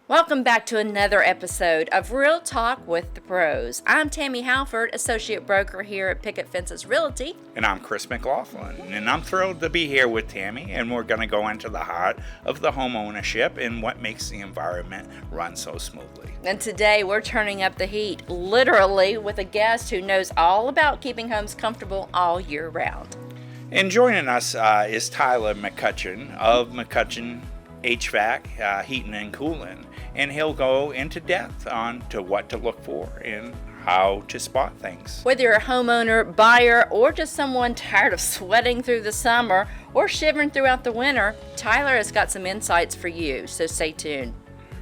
Welcome back to another episode of Real Talk with the Pros. I'm Tammy Halford, Associate Broker here at Picket Fences Realty. And I'm Chris McLaughlin, and I'm thrilled to be here with Tammy, and we're going to go into the heart of the home ownership and what makes the environment run so smoothly. And today we're turning up the heat, literally, with a guest who knows all about keeping homes comfortable all year round. And joining us is Tyler McCutchan of McCutchan HVAC, Heating and Cooling, and he'll go into depth on to what to look for and how to spot things. Whether you're a homeowner, buyer, or just someone tired of sweating through the summer or shivering throughout the winter, Tyler has got some insights for you, so stay tuned.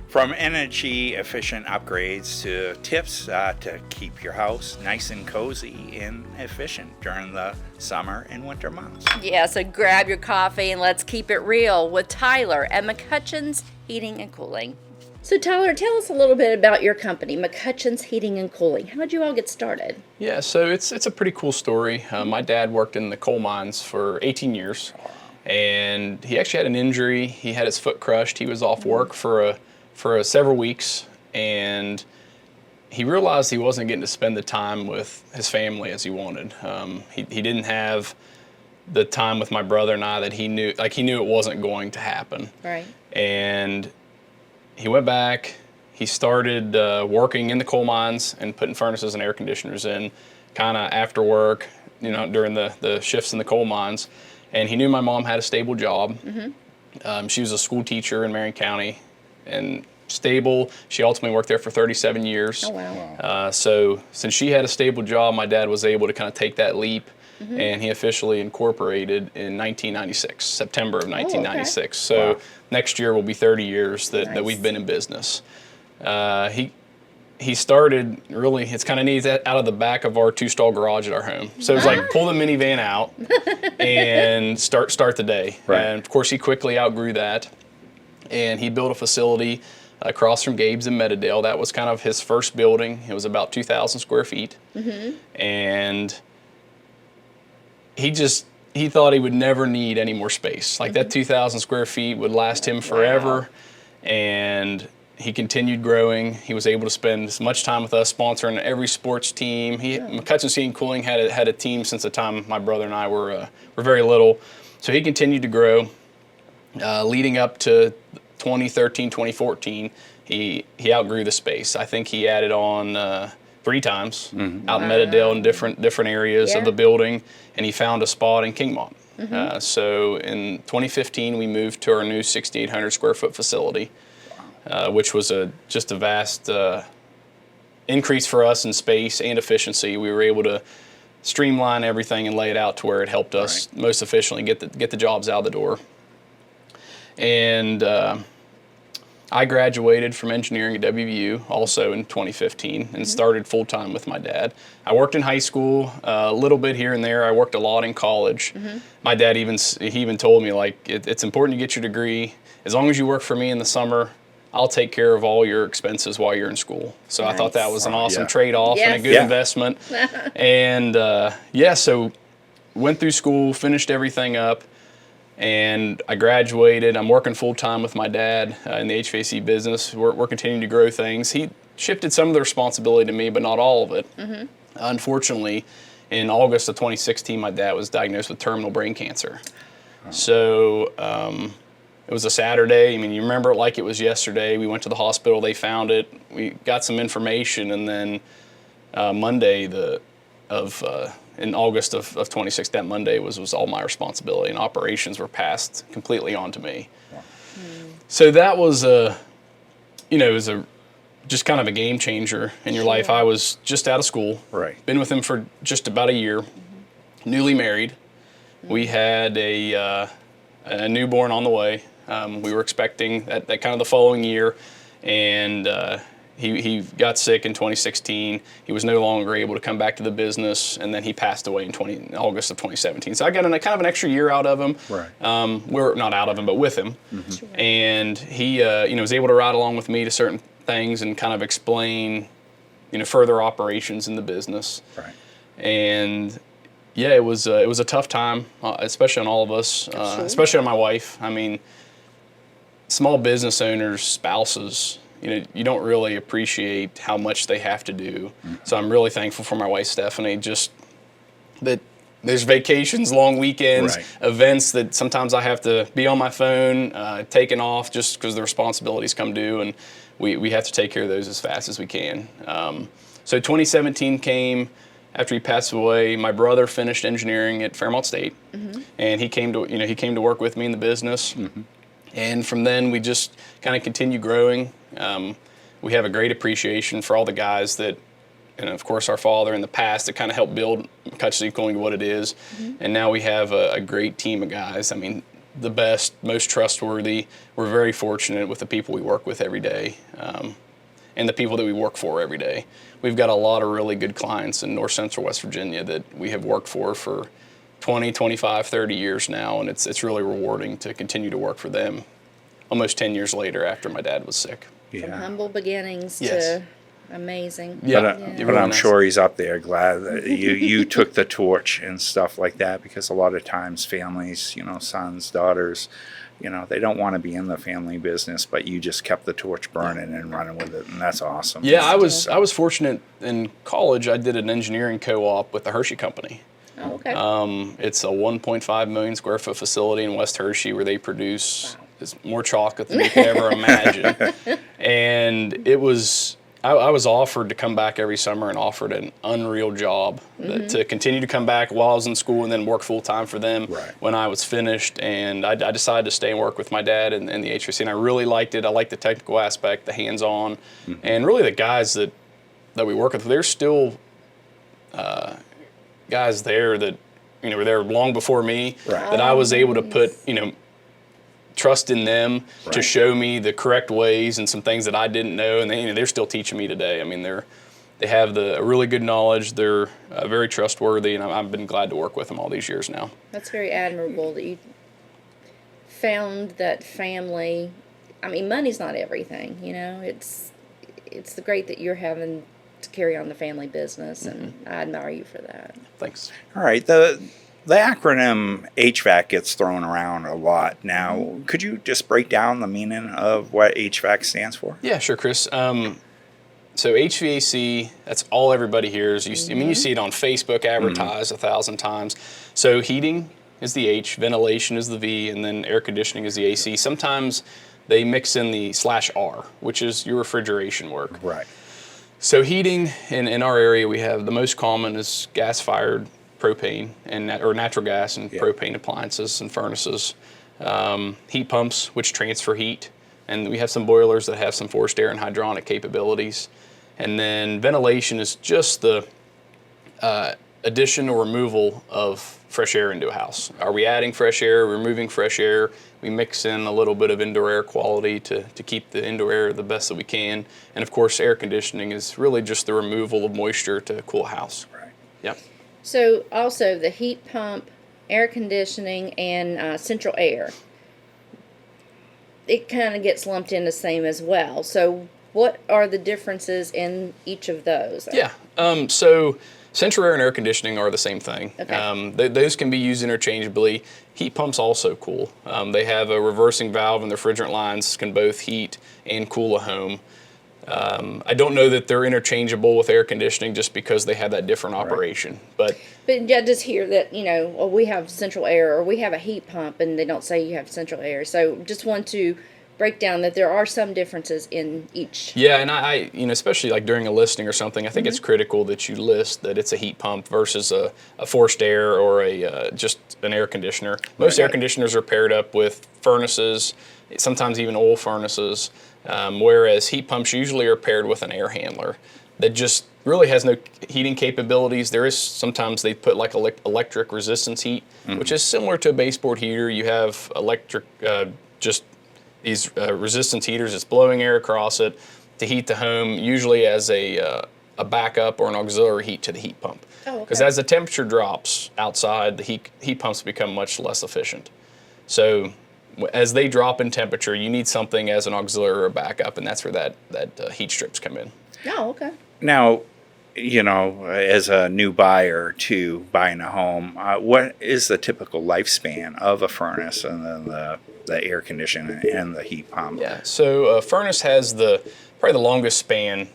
From energy efficient upgrades to tips to keep your house nice and cozy and efficient during the summer and winter months. Yeah, so grab your coffee and let's keep it real with Tyler at McCutchan's Heating and Cooling. So Tyler, tell us a little bit about your company, McCutchan's Heating and Cooling. How did you all get started? Yeah, so it's a pretty cool story. My dad worked in the coal mines for 18 years, and he actually had an injury. He had his foot crushed. He was off work for several weeks, and he realized he wasn't getting to spend the time with his family as he wanted. He didn't have the time with my brother and I that he knew it wasn't going to happen. Right. And he went back, he started working in the coal mines and putting furnaces and air conditioners in kind of after work, during the shifts in the coal mines. And he knew my mom had a stable job. Mm-hmm. She was a school teacher in Marion County and stable. She ultimately worked there for 37 years. Oh, wow. So since she had a stable job, my dad was able to kind of take that leap. Mm-hmm. And he officially incorporated in 1996, September of 1996. Okay. So wow. Next year will be 30 years that Nice. we've been in business. He started really, it's kind of neat, out of the back of our two-stall garage at our home. So it was like pull the minivan out and start the day. Right. And of course he quickly outgrew that, and he built a facility across from Gabe's in Meadowdale. That was kind of his first building. It was about 2,000 square feet. Mm-hmm. And he thought he would never need any more space. Like that 2,000 square feet would last him forever. Wow. And he continued growing. He was able to spend as much time with us, sponsoring every sports team. McCutchan's Heating and Cooling had a team since the time my brother and I were very little. So he continued to grow. Leading up to 2013, 2014, he outgrew the space. I think he added on 3 times out in Meadowdale in different areas of the building, and he found a spot in Kingmont. Mm-hmm. So in 2015, we moved to our new 6,800 square foot facility, which was just a vast increase for us in space and efficiency. We were able to streamline everything and lay it out to where it helped us most efficiently get the jobs out the door. And I graduated from engineering at WVU also in 2015 and started full-time with my dad. I worked in high school a little bit here and there. I worked a lot in college. Mm-hmm. My dad even told me, like, it's important to get your degree. As long as you work for me in the summer, I'll take care of all your expenses while you're in school. So Nice. I thought that was an awesome trade-off and a good Yes. investment. And so went through school, finished everything up. And I graduated. I'm working full-time with my dad in the HVAC business. We're continuing to grow things. He shifted some of the responsibility to me, but not all of it. Mm-hmm. Unfortunately, in August of 2016, my dad was diagnosed with terminal brain cancer. Oh. So it was a Saturday. I mean, you remember it like it was yesterday. We went to the hospital. They found it. We got some information, and then Monday in August of 26, that Monday was all my responsibility, and operations were passed completely onto me. Wow. So that was just kind of a game changer in your life. I was just out of school. Right. Been with him for just about a year. Newly married. We had a newborn on the way. We were expecting that kind of the following year, and he got sick in 2016. He was no longer able to come back to the business, and then he passed away in August of 2017. So I got kind of an extra year out of him. Right. We're not out of him, but with him. Mm-hmm. Sure. And he was able to ride along with me to certain things and kind of explain further operations in the business. Right. And yeah, it was a tough time, especially on all of us, especially on my wife. I mean, small business owners, spouses, you don't really appreciate how much they have to do. So I'm really thankful for my wife, Stephanie, just that there's vacations, long weekends, Right. events that sometimes I have to be on my phone, taking off just because the responsibilities come due, and we have to take care of those as fast as we can. So 2017 came after he passed away. My brother finished engineering at Fairmont State, and he came to work with me in the business. And from then we just kind of continued growing. We have a great appreciation for all the guys that, and of course our father in the past, that kind of helped build McCutchan Heating and Cooling to what it is. And now we have a great team of guys. I mean, the best, most trustworthy. We're very fortunate with the people we work with every day, and the people that we work for every day. We've got a lot of really good clients in North Central West Virginia that we have worked for 20, 25, 30 years now, and it's really rewarding to continue to work for them almost 10 years later after my dad was sick. From humble beginnings Yes. to amazing. Yeah. But I'm sure he's up there glad that you took the torch and stuff like that, because a lot of times families, sons, daughters, they don't want to be in the family business, but you just kept the torch burning and running with it, and that's awesome. Yeah, I was fortunate in college. I did an engineering co-op with the Hershey Company. Oh, okay. It's a 1.5 million square foot facility in West Hershey where they produce more chocolate than you could ever imagine. And it was, I was offered to come back every summer and offered an unreal job to continue to come back while I was in school and then work full time for them when I was finished. And I decided to stay and work with my dad in the HVAC, and I really liked it. I liked the technical aspect, the hands-on, and really the guys that we work with. There's still guys there that were there long before me that I was able to put trust in them to show me the correct ways and some things that I didn't know, and they're still teaching me today. I mean, they have the really good knowledge. They're very trustworthy, and I've been glad to work with them all these years now. That's very admirable that you found that family. I mean, money's not everything, It's great that you're having to carry on the family business, and I admire you for that. Thanks. All right. The acronym HVAC gets thrown around a lot now. Could you just break down the meaning of what HVAC stands for? Yeah, sure, Chris. So HVAC, that's all everybody hears. You see it on Facebook advertised 1,000 times. So heating is the H, ventilation is the V, and then air conditioning is the AC. Sometimes they mix in the /R, which is your refrigeration work. Right. So heating, in our area, we have the most common is gas-fired propane or natural gas and propane appliances and furnaces. Heat pumps, which transfer heat. And we have some boilers that have some forced air and hydronic capabilities. And then ventilation is just the addition or removal of fresh air into a house. Are we adding fresh air, removing fresh air? We mix in a little bit of indoor air quality to keep the indoor air the best that we can. And of course, air conditioning is really just the removal of moisture to cool a house. Right. Yep. So also the heat pump, air conditioning, and central air, it kind of gets lumped in the same as well. So what are the differences in each of those? Yeah. So central air and air conditioning are the same thing. Okay. Those can be used interchangeably. Heat pumps also cool. They have a reversing valve, and the refrigerant lines can both heat and cool a home. I don't know that they're interchangeable with air conditioning just because they have that different operation. But yeah, just hear that, well, we have central air or we have a heat pump, and they don't say you have central air. So just want to break down that there are some differences in each. Yeah, and I especially like during a listing or something, I think it's critical that you list that it's a heat pump versus a forced air or just an air conditioner. Most air conditioners are paired up with furnaces, sometimes even oil furnaces, whereas heat pumps usually are paired with an air handler that just really has no heating capabilities. There is sometimes they put like electric resistance heat, which is similar to a baseboard heater. You have electric just these resistance heaters. It's blowing air across it to heat the home, usually as a backup or an auxiliary heat to the heat pump. Because as the temperature drops outside, the heat pumps become much less efficient. So as they drop in temperature, you need something as an auxiliary or a backup, and that's where that heat strips come in. Oh, okay. Now, as a new buyer to buying a home, what is the typical lifespan of a furnace and then the air conditioning and the heat pump? Yeah, so a furnace has probably the longest span.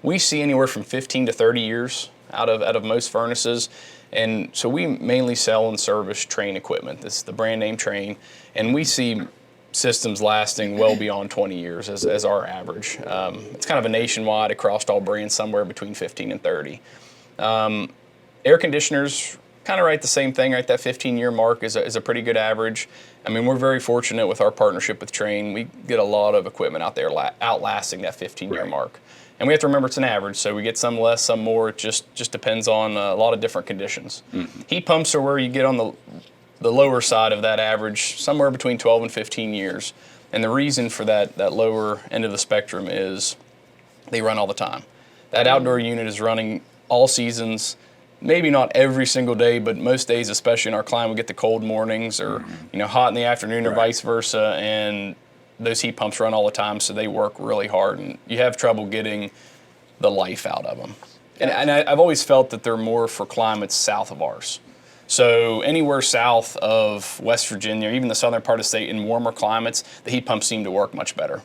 We see anywhere from 15 to 30 years out of most furnaces. And so we mainly sell and service Trane equipment. This is the brand name Trane. And we see systems lasting well beyond 20 years as our average. It's kind of a nationwide across all brands, somewhere between 15 and 30. Air conditioners, kind of right the same thing, right? That 15-year mark is a pretty good average. I mean, we're very fortunate with our partnership with Trane. We get a lot of equipment out there outlasting that 15-year mark. And we have to remember it's an average, so we get some less, some more. It just depends on a lot of different conditions. Heat pumps are where you get on the lower side of that average, somewhere between 12 and 15 years. And the reason for that lower end of the spectrum is they run all the time. That outdoor unit is running all seasons, maybe not every single day, but most days, especially in our climate, we get the cold mornings or hot in the afternoon or vice versa, and those heat pumps run all the time, so they work really hard, and you have trouble getting the life out of them. And I've always felt that they're more for climates south of ours. So anywhere south of West Virginia, even the southern part of the state, in warmer climates, the heat pumps seem to work much better.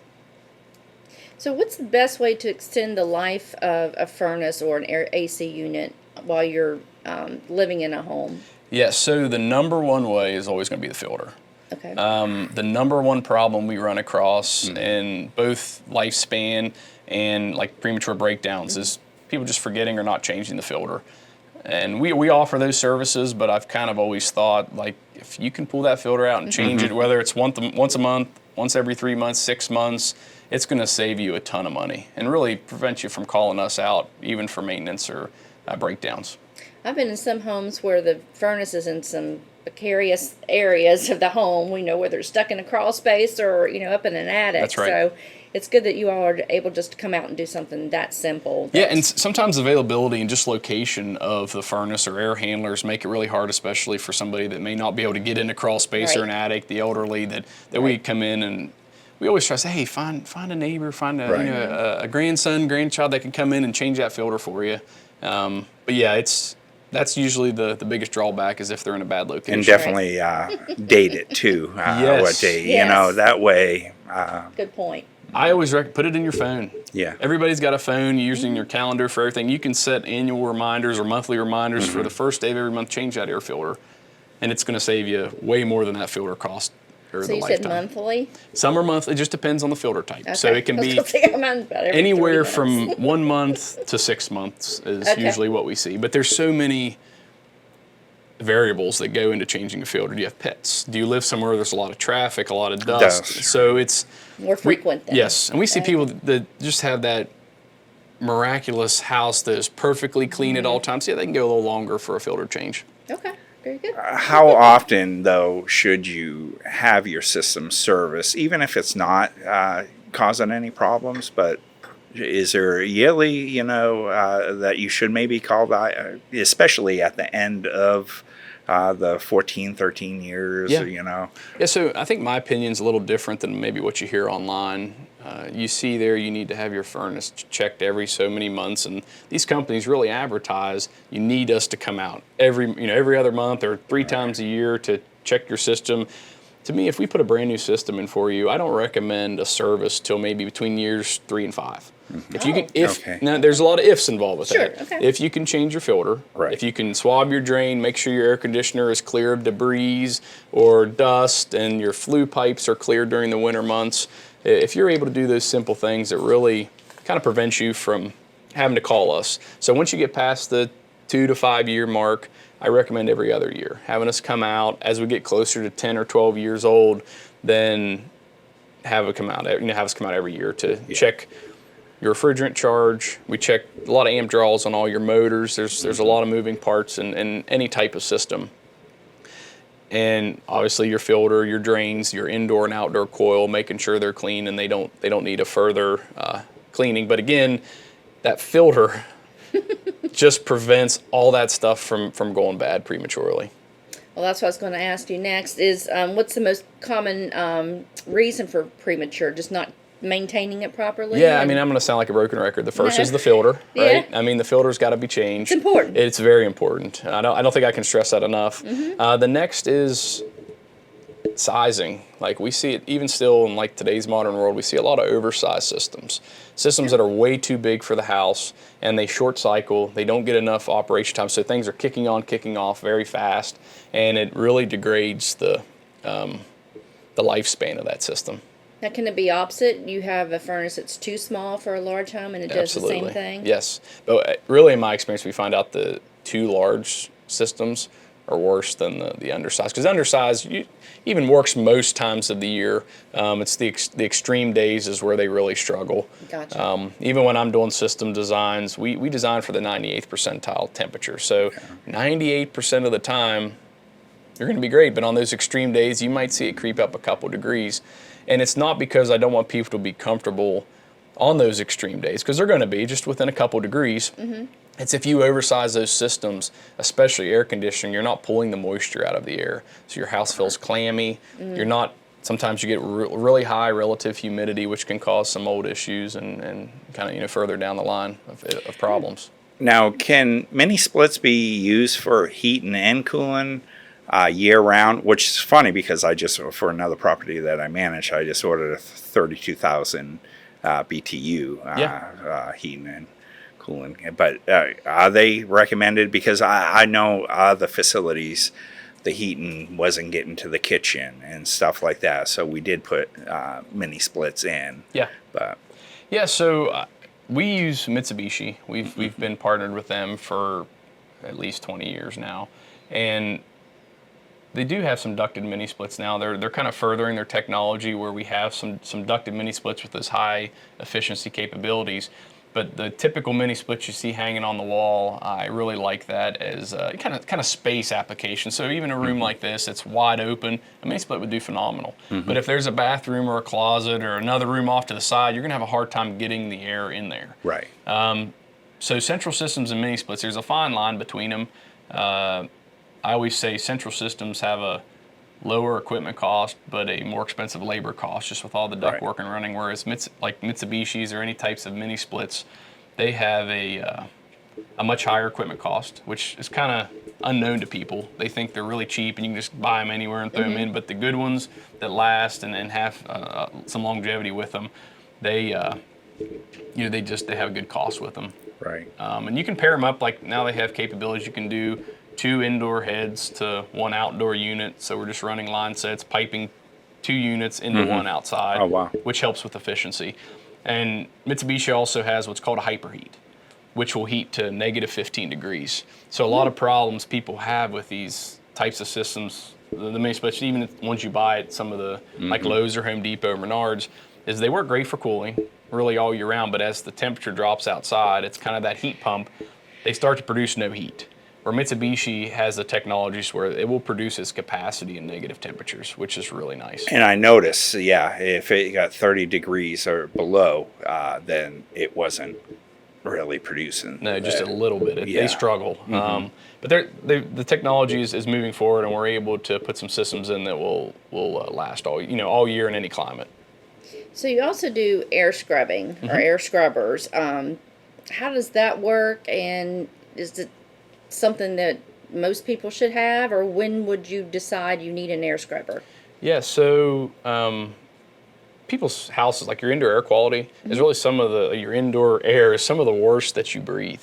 So what's the best way to extend the life of a furnace or an AC unit while you're living in a home? Yes, so the number one way is always going to be the filter. Okay. The number one problem we run across in both lifespan and like premature breakdowns is people just forgetting or not changing the filter. And we offer those services, but I've kind of always thought, like, if you can pull that filter out and change it, whether it's once a month, once every 3 months, 6 months, it's going to save you a ton of money and really prevent you from calling us out, even for maintenance or breakdowns. I've been in some homes where the furnace is in some precarious areas of the home. We know where they're stuck in a crawl space or, up in an attic. That's right. So it's good that you all are able just to come out and do something that simple. Yeah, and sometimes availability and just location of the furnace or air handlers make it really hard, especially for somebody that may not be able to get in a crawl space or an attic, the elderly, that we come in and we always try to say, hey, find a neighbor, find a grandson, grandchild that can come in and change that filter for you. But yeah, that's usually the biggest drawback is if they're in a bad location. And definitely date it too. Yes. What day, that way. Good point. I always put it in your phone. Yeah. Everybody's got a phone. You're using your calendar for everything. You can set annual reminders or monthly reminders for the first day of every month. Change that air filter, and it's going to save you way more than that filter cost. So you said monthly? Some are monthly. It just depends on the filter type. Okay. So it can be anywhere from 1 month to 6 months is usually what we see. But there's so many variables that go into changing a filter. Do you have pets? Do you live somewhere where there's a lot of traffic, a lot of dust? So it's more frequent then. Yes, and we see people that just have that miraculous house that is perfectly clean at all times. Yeah, they can go a little longer for a filter change. Okay. Very good. How often, though, should you have your system serviced, even if it's not causing any problems? But is there yearly, that you should maybe call by, especially at the end of the 14, 13 years? Yeah, so I think my opinion is a little different than maybe what you hear online. You see there you need to have your furnace checked every so many months, and these companies really advertise you need us to come out every other month or 3 times a year to check your system. To me, if we put a brand new system in for you, I don't recommend a service till maybe between years 3 and 5. If you can, now there's a lot of ifs involved with that. Okay. If you can change your filter, if you can swab your drain, make sure your air conditioner is clear of debris or dust, and your flue pipes are clear during the winter months. If you're able to do those simple things, it really kind of prevents you from having to call us. So once you get past the 2 to 5 year mark, I recommend every other year, having us come out as we get closer to 10 or 12 years old. Then have us come out every year to check your refrigerant charge. We check a lot of amp draws on all your motors. There's a lot of moving parts in any type of system. And obviously your filter, your drains, your indoor and outdoor coil, making sure they're clean and they don't need a further cleaning. But again, that filter just prevents all that stuff from going bad prematurely. Well, that's what I was going to ask you next is what's the most common reason for premature? Just not maintaining it properly? Yeah, I mean, I'm going to sound like a broken record. The first is the filter, right? Yeah. I mean, the filter's got to be changed. It's important. It's very important. I don't think I can stress that enough. The next is sizing. Like we see it even still in like today's modern world, we see a lot of oversized systems. Systems that are way too big for the house, and they short cycle, they don't get enough operation time, so things are kicking on, kicking off very fast, and it really degrades the lifespan of that system. Now, can it be opposite? You have a furnace that's too small for a large home and it does the same thing? Yes. But really, in my experience, we find out the too large systems are worse than the undersized. Because undersized even works most times of the year. It's the extreme days is where they really struggle. Gotcha. Even when I'm doing system designs, we design for the 98th percentile temperature. So 98% of the time, you're going to be great. But on those extreme days, you might see it creep up a couple degrees. And it's not because I don't want people to be comfortable on those extreme days, because they're going to be just within a couple degrees. Mm-hmm. It's if you oversize those systems, especially air conditioning, you're not pulling the moisture out of the air. So your house feels clammy. Mm-hmm. You're not, sometimes you get really high relative humidity, which can cause some mold issues and kind of, further down the line of problems. Now, can mini splits be used for heating and cooling year round? Which is funny because for another property that I manage, I just ordered a 32,000 BTU heating and cooling. But are they recommended? Because I know the facilities, the heating wasn't getting to the kitchen and stuff like that. So we did put mini splits in. Yeah. But so we use Mitsubishi. We've been partnered with them for at least 20 years now, and they do have some ducted mini splits now. They're kind of furthering their technology where we have some ducted mini splits with those high efficiency capabilities. But the typical mini split you see hanging on the wall, I really like that as kind of space application. So even a room like this, it's wide open, a mini split would do phenomenal. Mm-hmm. But if there's a bathroom or a closet or another room off to the side, you're going to have a hard time getting the air in there. Right. So central systems and mini splits, there's a fine line between them. I always say central systems have a lower equipment cost, but a more expensive labor cost, just with all the duct work and running. Whereas like Mitsubishi's or any types of mini splits, they have a much higher equipment cost, which is kind of unknown to people. They think they're really cheap and you can just buy them anywhere and throw them in. But the good ones that last and have some longevity with them, they they have good cost with them. Right. And you can pair them up. Like now they have capabilities. You can do 2 indoor heads to 1 outdoor unit. So we're just running line sets, piping 2 units into 1 outside, which helps with efficiency. And Mitsubishi also has what's called a hyperheat, which will heat to negative 15 degrees. So a lot of problems people have with these types of systems, the mini splits, even ones you buy at some of the like Lowe's or Home Depot or Menards, is they work great for cooling really all year round. But as the temperature drops outside, it's kind of that heat pump. They start to produce no heat. Where Mitsubishi has the technologies where it will produce its capacity in negative temperatures, which is really nice. And I noticed, if it got 30 degrees or below, then it wasn't really producing. No, just a little bit. They struggle. Mm-hmm. But the technology is moving forward, and we're able to put some systems in that will last all year in any climate. So you also do air scrubbing or air scrubbers. How does that work, and is it something that most people should have, or when would you decide you need an air scrubber? Yeah, so people's houses, like your indoor air quality, is really your indoor air is some of the worst that you breathe,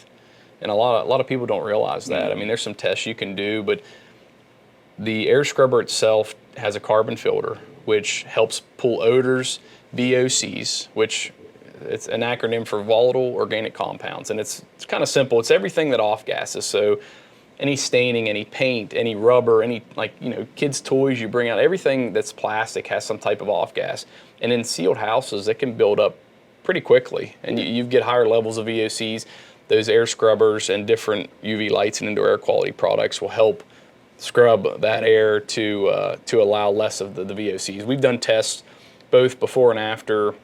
and a lot of people don't realize that. I mean, there's some tests you can do, but the air scrubber itself has a carbon filter, which helps pull odors, VOCs, which it's an acronym for volatile organic compounds, and it's kind of simple. It's everything that off gases. So any staining, any paint, any rubber, any kids' toys you bring out, everything that's plastic has some type of off gas. And in sealed houses, it can build up pretty quickly, and you get higher levels of VOCs. Those air scrubbers and different UV lights and indoor air quality products will help scrub that air to allow less of the VOCs. We've done tests both before and after,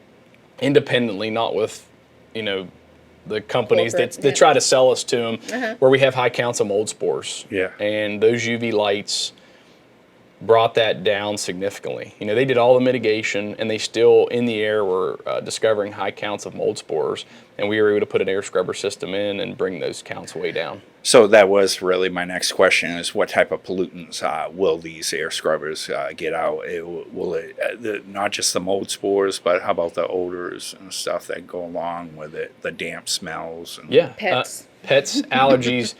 independently, not with the companies that try to sell us to them, where we have high counts of mold spores. Yeah. And those UV lights brought that down significantly. You know, they did all the mitigation, and they still, in the air, were discovering high counts of mold spores, and we were able to put an air scrubber system in and bring those counts way down. So that was really my next question: is what type of pollutants will these air scrubbers get out? Will it not just the mold spores, but how about the odors and stuff that go along with it, the damp smells? And Yeah, Pets. pets, allergies.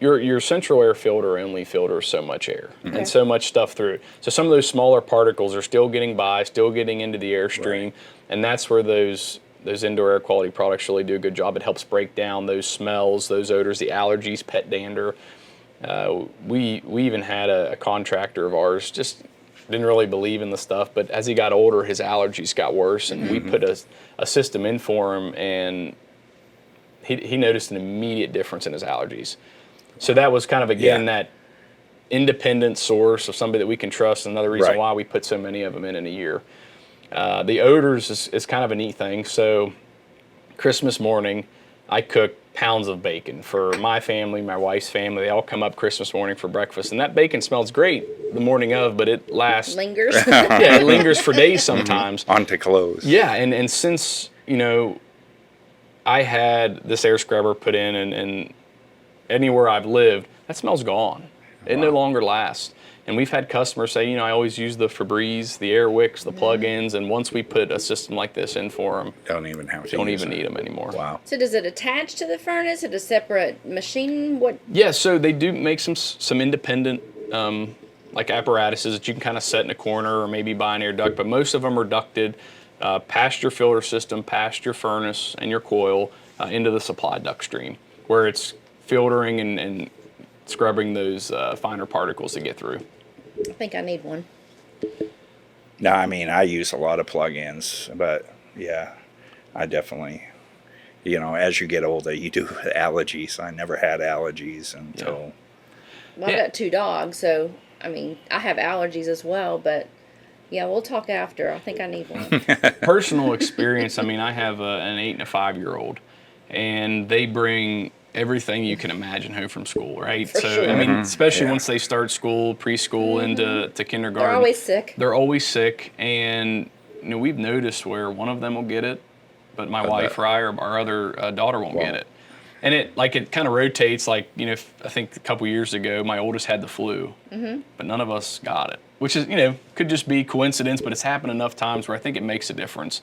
Your central air filter only filters so much air and so much stuff through. So some of those smaller particles are still getting by, still getting into the airstream, and that's where those indoor air quality products really do a good job. It helps break down those smells, those odors, the allergies, pet dander. We even had a contractor of ours just didn't really believe in the stuff, but as he got older, his allergies got worse, and we put a system in for him, and he noticed an immediate difference in his allergies. So that was kind of, again, that independent source of somebody that we can trust. Another reason why we put so many of them in a year. The odors is kind of a neat thing. So Christmas morning, I cook pounds of bacon for my family, my wife's family. They all come up Christmas morning for breakfast, and that bacon smells great the morning of, but it lasts. Lingers. Yeah, it lingers for days sometimes. onto clothes. Yeah, and since, you know, I had this air scrubber put in, and anywhere I've lived, that smell's gone. It no longer lasts. And we've had customers say, you know, I always use the Febreze, the air wicks, the plug-ins, and once we put a system like this in for them, Don't even have to. don't use even it. need them anymore. Wow. So does it attach to the furnace? Is it a separate machine? What? Yeah, so they do make some independent like apparatuses that you can kind of set in a corner or maybe buy an air duct, but most of them are ducted past your filter system, past your furnace and your coil into the supply duct stream, where it's filtering and scrubbing those finer particles to get through. I think I need one. No, I mean, I use a lot of plug-ins, but yeah, I definitely, you know, as you get older, you do allergies. I never had allergies until. Well, I've got 2 dogs, so I mean, I have allergies as well, but yeah, we'll talk after. I think I need one. Personal experience, I mean, I have an 8 and a 5-year-old, and they bring everything you can imagine home from school, right? For sure. I mean, especially once they start school, preschool, into kindergarten. They're always sick. They're always sick, and you know, we've noticed where one of them will get it, but my wife or I or our other daughter won't get it. And it kind of rotates. Like, you know, I think a couple years ago, my oldest had the flu, but none of us got it, which is, you know, could just be coincidence, but it's happened enough times where I think it makes a difference.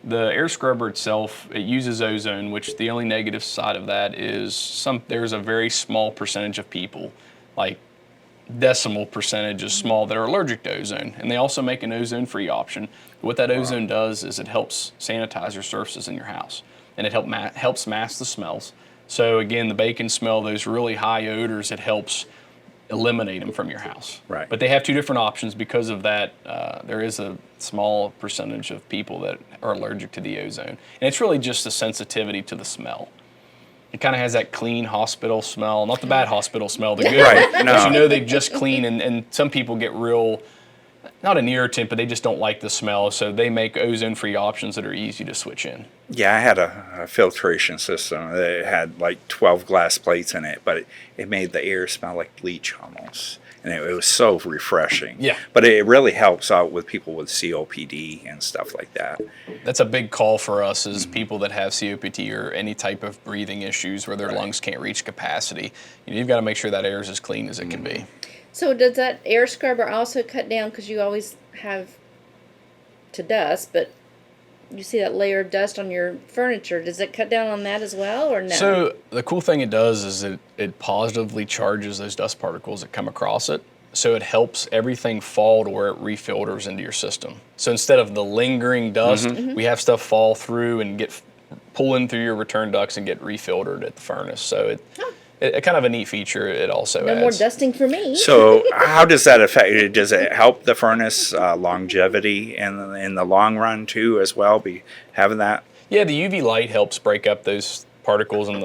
The air scrubber itself, it uses ozone, which the only negative side of that is there's a very small percentage of people, like decimal percentage is small, that are allergic to ozone. And they also make an ozone-free option. What that ozone does is it helps sanitize your surfaces in your house, and it helps mask the smells. So again, the bacon smell, those really high odors, it helps eliminate them from your house. Right. But they have 2 different options because of that. There is a small percentage of people that are allergic to the ozone. And it's really just the sensitivity to the smell. It kind of has that clean hospital smell, not the bad hospital smell, the good. Right, no. But you know they've just cleaned, and some people get real, not an irritant, but they just don't like the smell, so they make ozone-free options that are easy to switch in. Yeah, I had a filtration system that had like 12 glass plates in it, but it made the air smell like bleach almost. And it was so refreshing. Yeah. But it really helps out with people with COPD and stuff like that. That's a big call for us, is people that have COPD or any type of breathing issues where their lungs can't reach capacity. You know, you've got to make sure that air is as clean as it can be. So does that air scrubber also cut down, because you always have to dust, but you see that layer of dust on your furniture, does it cut down on that as well, or no? So the cool thing it does is it positively charges those dust particles that come across it. So it helps everything fall to where it refilters into your system. So instead of the lingering dust, we have stuff fall through and pull in through your return ducts and get refiltered at the furnace. So it kind of a neat feature it also No adds. more dusting for me. So how does that affect it? Does it help the furnace longevity in the long run too as well, be having that? Yeah, the UV light helps break up those particles, and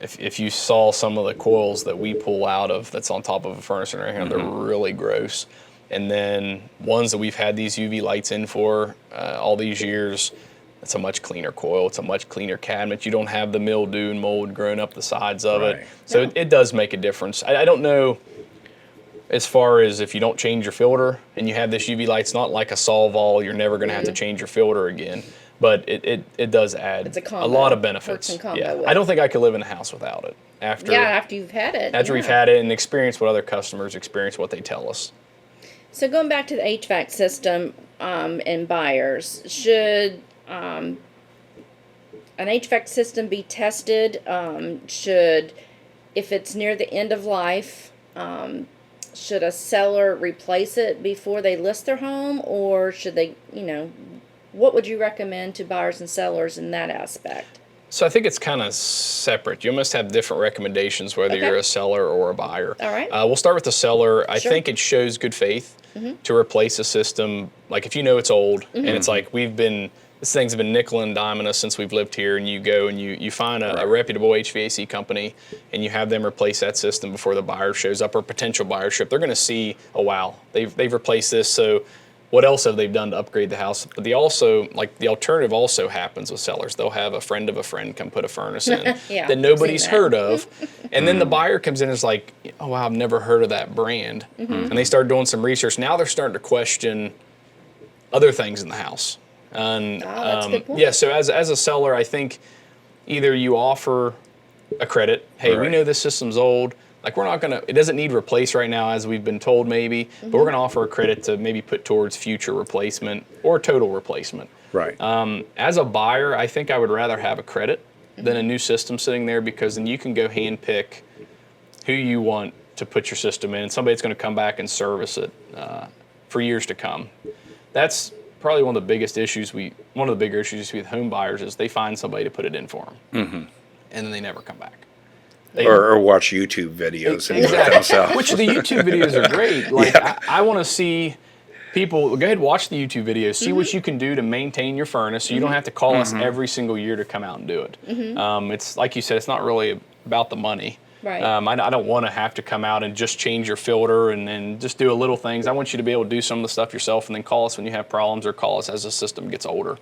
if you saw some of the coils that we pull out of that's on top of a furnace and everything, they're really gross. And then ones that we've had these UV lights in for all these years, it's a much cleaner coil. It's a much cleaner cabinet. You don't have the mildew and mold growing up the sides of it. So it does make a difference. I don't know as far as if you don't change your filter and you have this UV light. It's not like a Solvol. You're never going to have to change your filter again. But it does add It's a a lot of combo. benefits. Works in combo with. I don't think I could live in a house without it. After you've had it. After we've had it and experienced what other customers experience, what they tell us. So going back to the HVAC system and buyers, should an HVAC system be tested? If it's near the end of life, should a seller replace it before they list their home, or should they, what would you recommend to buyers and sellers in that aspect? So I think it's kind of separate. You must have different recommendations whether you're a seller or a buyer. All right. We'll start with the seller. I Sure. think it shows good faith to replace a system. Like if you know it's old and it's like this thing's been nickel and diming us since we've lived here, and you go and you find a reputable HVAC company and you have them replace that system before the buyer shows up or potential buyership, they're going to see, oh wow, they've replaced this. So what else have they done to upgrade the house? But the alternative also happens with sellers. They'll have a friend of a friend come put a furnace in that nobody's heard of. And then the buyer comes in and is like, oh, wow, I've never heard of that brand. And they start doing some research. Now they're starting to question other things in the house. And that's a good point. so as a seller, I think either you offer a credit. Hey, we know this system's old. Like it doesn't need replaced right now as we've been told maybe, but we're going to offer a credit to maybe put towards future replacement or total replacement. Right. As a buyer, I think I would rather have a credit than a new system sitting there, because then you can go hand pick who you want to put your system in, and somebody's going to come back and service it for years to come. That's probably one of the bigger issues with home buyers is they find somebody to put it in for them, and then they never come back. Or watch YouTube videos and do it themselves. Which the YouTube videos are great. Like I want to see people go ahead and watch the YouTube videos, see what you can do to maintain your furnace, so you don't have to call us every single year to come out and do it. It's like you said, it's not really about the money. Right. I don't want to have to come out and just change your filter and then just do a little things. I want you to be able to do some of the stuff yourself and then call us when you have problems, or call us as the system gets older.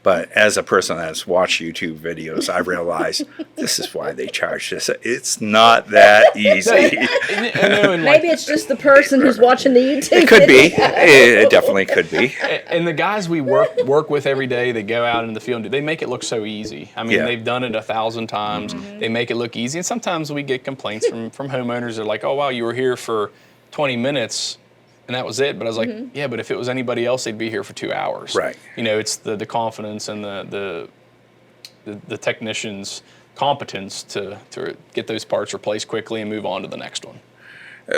But as a person that's watched YouTube videos, I realize this is why they charge this. It's not that easy. Maybe it's just the person who's watching the YouTube. It could be. It definitely could be. And the guys we work with every day, they go out in the field, they make it look so easy. I mean, they've done it 1,000 times. They make it look easy. And sometimes we get complaints from homeowners. They're like, oh, wow, you were here for 20 minutes. And that was it. But I was like, yeah, but if it was anybody else, they'd be here for 2 hours. Right. It's the confidence and the technician's competence to get those parts replaced quickly and move on to the next one.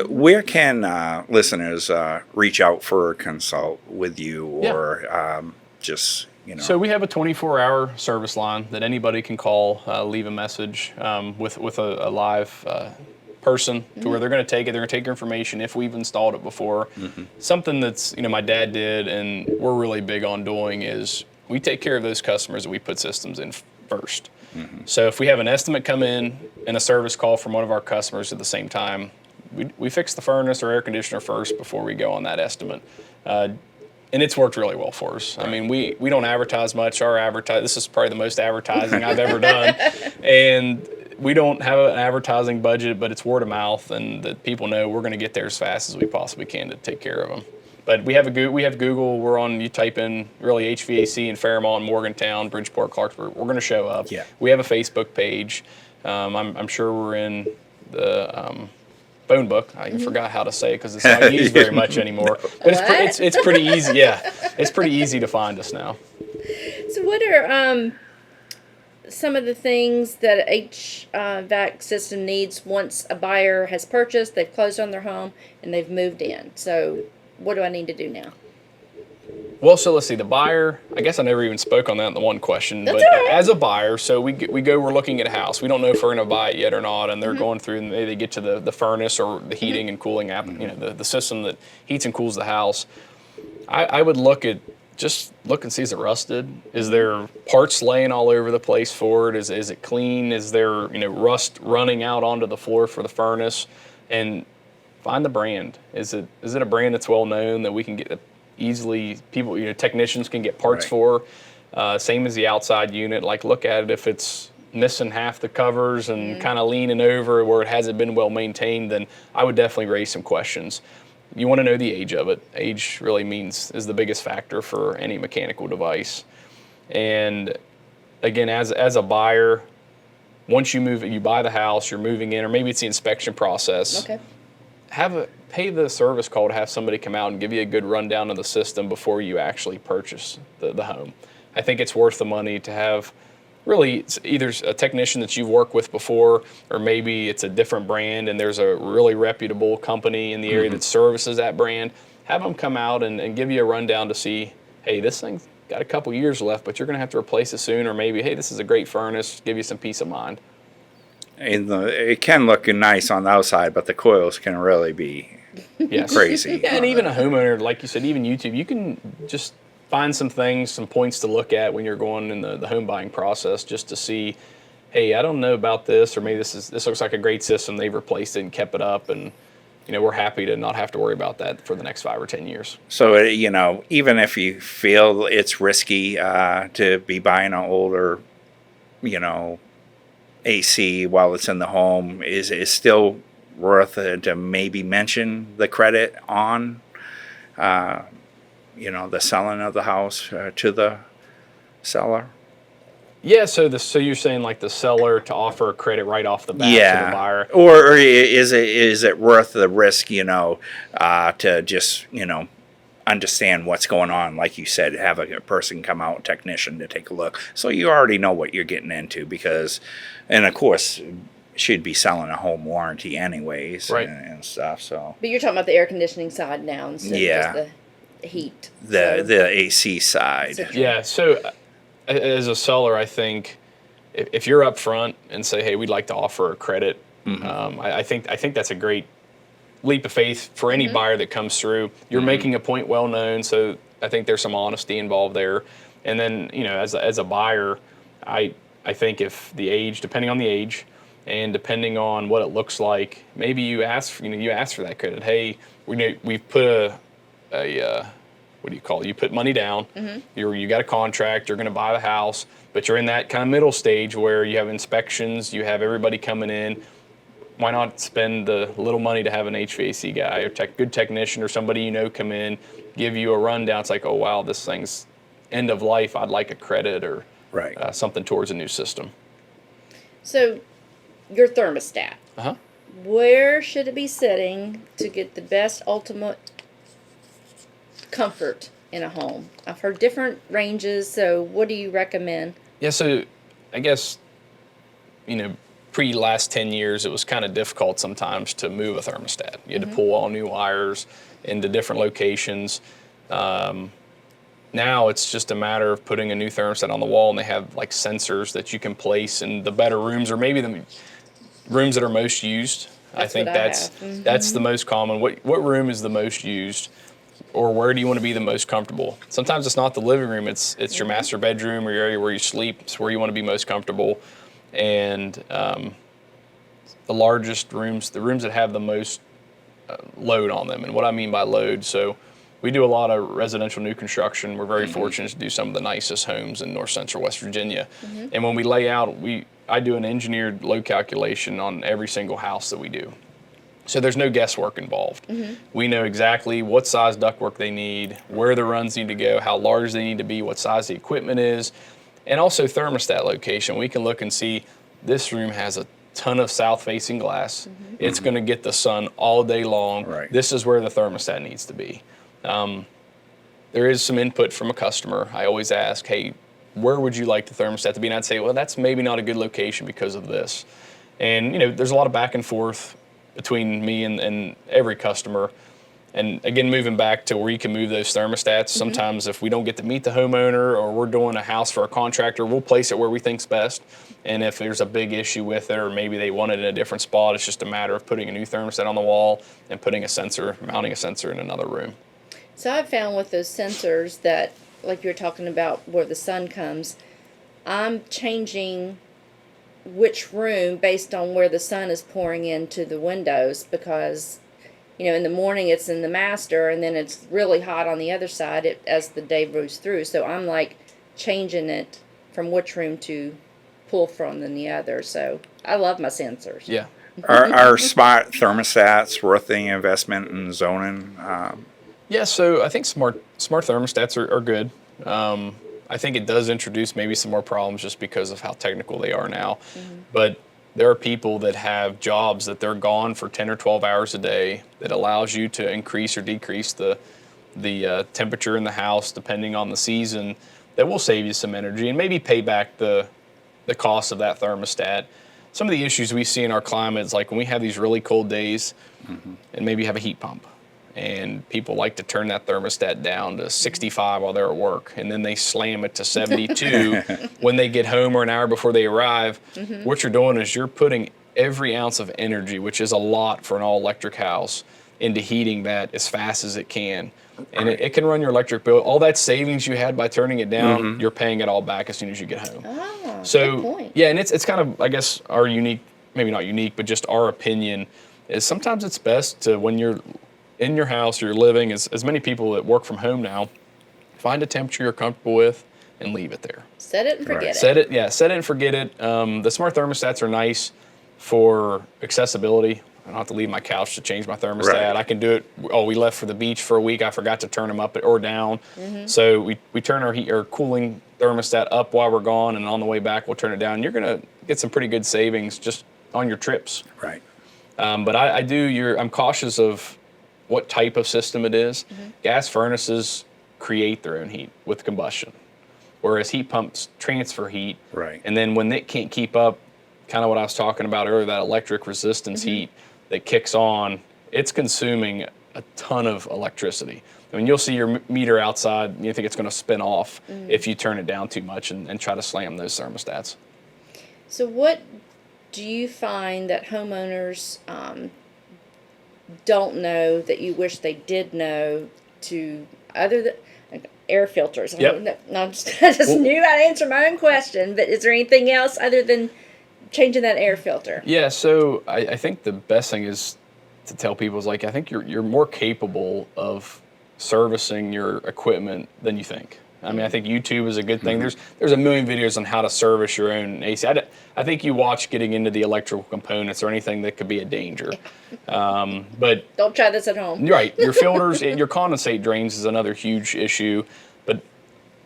Where can listeners reach out for a consult with you, or just, So we have a 24-hour service line that anybody can call, leave a message with a live person to where they're going to take it. They're going to take your information if we've installed it before. Something that's my dad did and we're really big on doing is we take care of those customers that we put systems in first. So if we have an estimate come in and a service call from one of our customers at the same time, we fix the furnace or air conditioner first before we go on that estimate. And it's worked really well for us. I mean, we don't advertise much. This is probably the most advertising I've ever done. And we don't have an advertising budget, but it's word of mouth, and that people know we're going to get there as fast as we possibly can to take care of them. But we have Google. We're on. You type in really HVAC in Fairmont, Morgantown, Bridgeport, Clarksburg. We're going to show up. Yeah. We have a Facebook page. I'm sure we're in the phone book. I forgot how to say it because it's not used very much anymore. But it's pretty easy. Yeah, it's pretty easy to find us now. So what are some of the things that a HVAC system needs once a buyer has purchased, they've closed on their home, and they've moved in? So what do I need to do now? Well, so let's see. The buyer, I guess I never even spoke on that in the one question. That's but all right. As a buyer, so we're looking at a house. We don't know if we're going to buy it yet or not, and they're going through, and they get to the furnace or the heating and cooling app, the system that heats and cools the house. I would look and see, is it rusted? Is there parts laying all over the place for it? Is it clean? Is there rust running out onto the floor for the furnace? And find the brand. Is it a brand that's well known that we can get easily? People, technicians can get parts for. Same as the outside unit. Like, look at it. If it's missing half the covers and kind of leaning over where it hasn't been well maintained, then I would definitely raise some questions. You want to know the age of it. Age really is the biggest factor for any mechanical device. And again, as a buyer, once you buy the house, you're moving in, or maybe it's the inspection process. Okay. Pay the service call to have somebody come out and give you a good rundown of the system before you actually purchase the home. I think it's worth the money to have. Really, it's either a technician that you've worked with before, or maybe it's a different brand and there's a really reputable company in the area that services that brand. Have them come out and give you a rundown to see, hey, this thing's got a couple years left, but you're going to have to replace it soon, or maybe, hey, this is a great furnace, give you some peace of mind. And it can look nice on the outside, but the coils can really be crazy. Yeah, and even a homeowner, like you said, even YouTube, you can just find some things, some points to look at when you're going in the home buying process, just to see, hey, I don't know about this, or maybe this looks like a great system. They've replaced it and kept it up, and we're happy to not have to worry about that for the next 5 or 10 years. So even if you feel it's risky to be buying an older, AC while it's in the home, is still worth it to maybe mention the credit on the selling of the house to the seller? Yeah, so you're saying like the seller to offer a credit right off the bat to the buyer, or is it worth the risk? To just understand what's going on, like you said, have a person come out, technician, to take a look, so you already know what you're getting into. Because, and of course, should be selling a home warranty anyways, right, and stuff. So, but you're talking about the air conditioning side now instead of just the heat. The AC side. Yeah. So as a seller, I think if you're up front and say, hey, we'd like to offer a credit, I think that's a great leap of faith for any buyer that comes through. You're making a point well known, so I think there's some honesty involved there. And then, as a buyer, I think if the age, depending on the age and depending on what it looks like, maybe you ask for that credit. Hey, we've put what do you call it? You put money down. You got a contract. You're going to buy the house, but you're in that kind of middle stage where you have inspections, you have everybody coming in. Why not spend the little money to have an HVAC guy or good technician or somebody come in, give you a rundown? It's like, oh wow, this thing's end of life. I'd like a credit or something towards a new system. So, your thermostat. Where should it be sitting to get the best ultimate comfort in a home? I've heard different ranges, so what do you recommend? Yeah, so I guess, pre-last 10 years, it was kind of difficult sometimes to move a thermostat. You had to pull all new wires into different locations. Now it's just a matter of putting a new thermostat on the wall, and they have like sensors that you can place in the better rooms, or maybe the rooms that are most used. I think that's the most common. What room is the most used, or where do you want to be the most comfortable? Sometimes it's not the living room, it's your master bedroom or your area where you sleep. It's where you want to be most comfortable. And the largest rooms, the rooms that have the most load on them. And what I mean by load, so we do a lot of residential new construction. We're very fortunate to do some of the nicest homes in north central West Virginia. And when we lay out, I do an engineered load calculation on every single house that we do. So there's no guesswork involved. We know exactly what size ductwork they need, where the runs need to go, how large they need to be, what size the equipment is, and also thermostat location. We can look and see this room has a ton of south-facing glass. It's going to get the sun all day long. Right. This is where the thermostat needs to be. There is some input from a customer. I always ask, hey, where would you like the thermostat to be? And I'd say, well, that's maybe not a good location because of this. And, there's a lot of back and forth between me and every customer. And again, moving back to where you can move those thermostats, sometimes if we don't get to meet the homeowner or we're doing a house for a contractor, we'll place it where we think's best. And if there's a big issue with it, or maybe they want it in a different spot, it's just a matter of putting a new thermostat on the wall and mounting a sensor in another room. So I've found with those sensors that, like you're talking about where the sun comes, I'm changing which room based on where the sun is pouring into the windows, because in the morning it's in the master and then it's really hot on the other side as the day moves through. So I'm like changing it from which room to pull from than the other. So I love my sensors. Yeah. Are smart thermostats worth the investment in zoning? Yeah, so I think smart thermostats are good. I think it does introduce maybe some more problems just because of how technical they are now. But there are people that have jobs that they're gone for 10 or 12 hours a day that allows you to increase or decrease the temperature in the house depending on the season, that will save you some energy and maybe pay back the cost of that thermostat. Some of the issues we see in our climate is like when we have these really cold days and maybe have a heat pump, and people like to turn that thermostat down to 65 while they're at work, and then they slam it to 72 when they get home or an hour before they arrive. What you're doing is you're putting every ounce of energy, which is a lot for an all-electric house, into heating that as fast as it can. And it can run your electric bill. All that savings you had by turning it down, you're paying it all back as soon as you get home. Ah, So, good point. yeah, and it's kind of, I guess, our unique, maybe not unique, but just our opinion is sometimes it's best to, when you're in your house or you're living, as many people that work from home now, find a temperature you're comfortable with and leave it there. Set it and forget it. Set it and forget it. The smart thermostats are nice for accessibility. I don't have to leave my couch to change my thermostat. Right. I can do it. Oh, we left for the beach for a week. I forgot to turn them up or down. So we turn our cooling thermostat up while we're gone, and on the way back we'll turn it down. You're gonna get some pretty good savings just on your trips. Right. But I'm cautious of what type of system it is. Gas furnaces create their own heat with combustion, whereas heat pumps transfer heat. Right. And then when it can't keep up, kind of what I was talking about earlier, that electric resistance heat that kicks on, it's consuming a ton of electricity. I mean, you'll see your meter outside, and you think it's going to spin off if you turn it down too much and try to slam those thermostats. So what do you find that homeowners don't know that you wish they did know, to other than air filters? Yep. I just knew I'd answer my own question, but is there anything else other than changing that air filter? Yeah, so I think the best thing is to tell people is, like, I think you're more capable of servicing your equipment than you think. I mean, I think YouTube is a good thing. There's a million videos on how to service your own AC. I think you watch getting into the electrical components or anything that could be a danger. But Don't try this at home. right, your filters, your condensate drains is another huge issue. But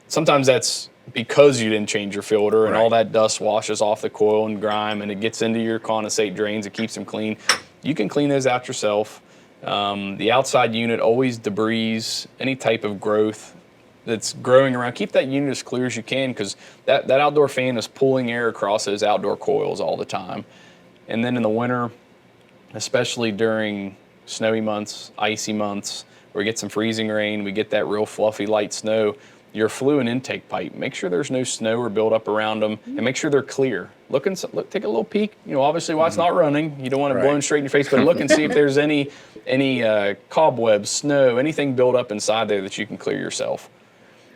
sometimes that's because you didn't change your filter, and all that dust washes off the coil and grime, and it gets into your condensate drains. It keeps them clean. You can clean those out yourself. The outside unit, always debris, any type of growth that's growing around, keep that unit as clear as you can, because that outdoor fan is pulling air across those outdoor coils all the time. And then in the winter, especially during snowy months, icy months, where we get some freezing rain, we get that real fluffy light snow, your fluid intake pipe, make sure there's no snow or buildup around them, and make sure they're clear. Look, take a little peek. You know, obviously while it's not running, you don't want to blow them straight in your face, but look and see if there's any cobwebs, snow, anything built up inside there that you can clear yourself.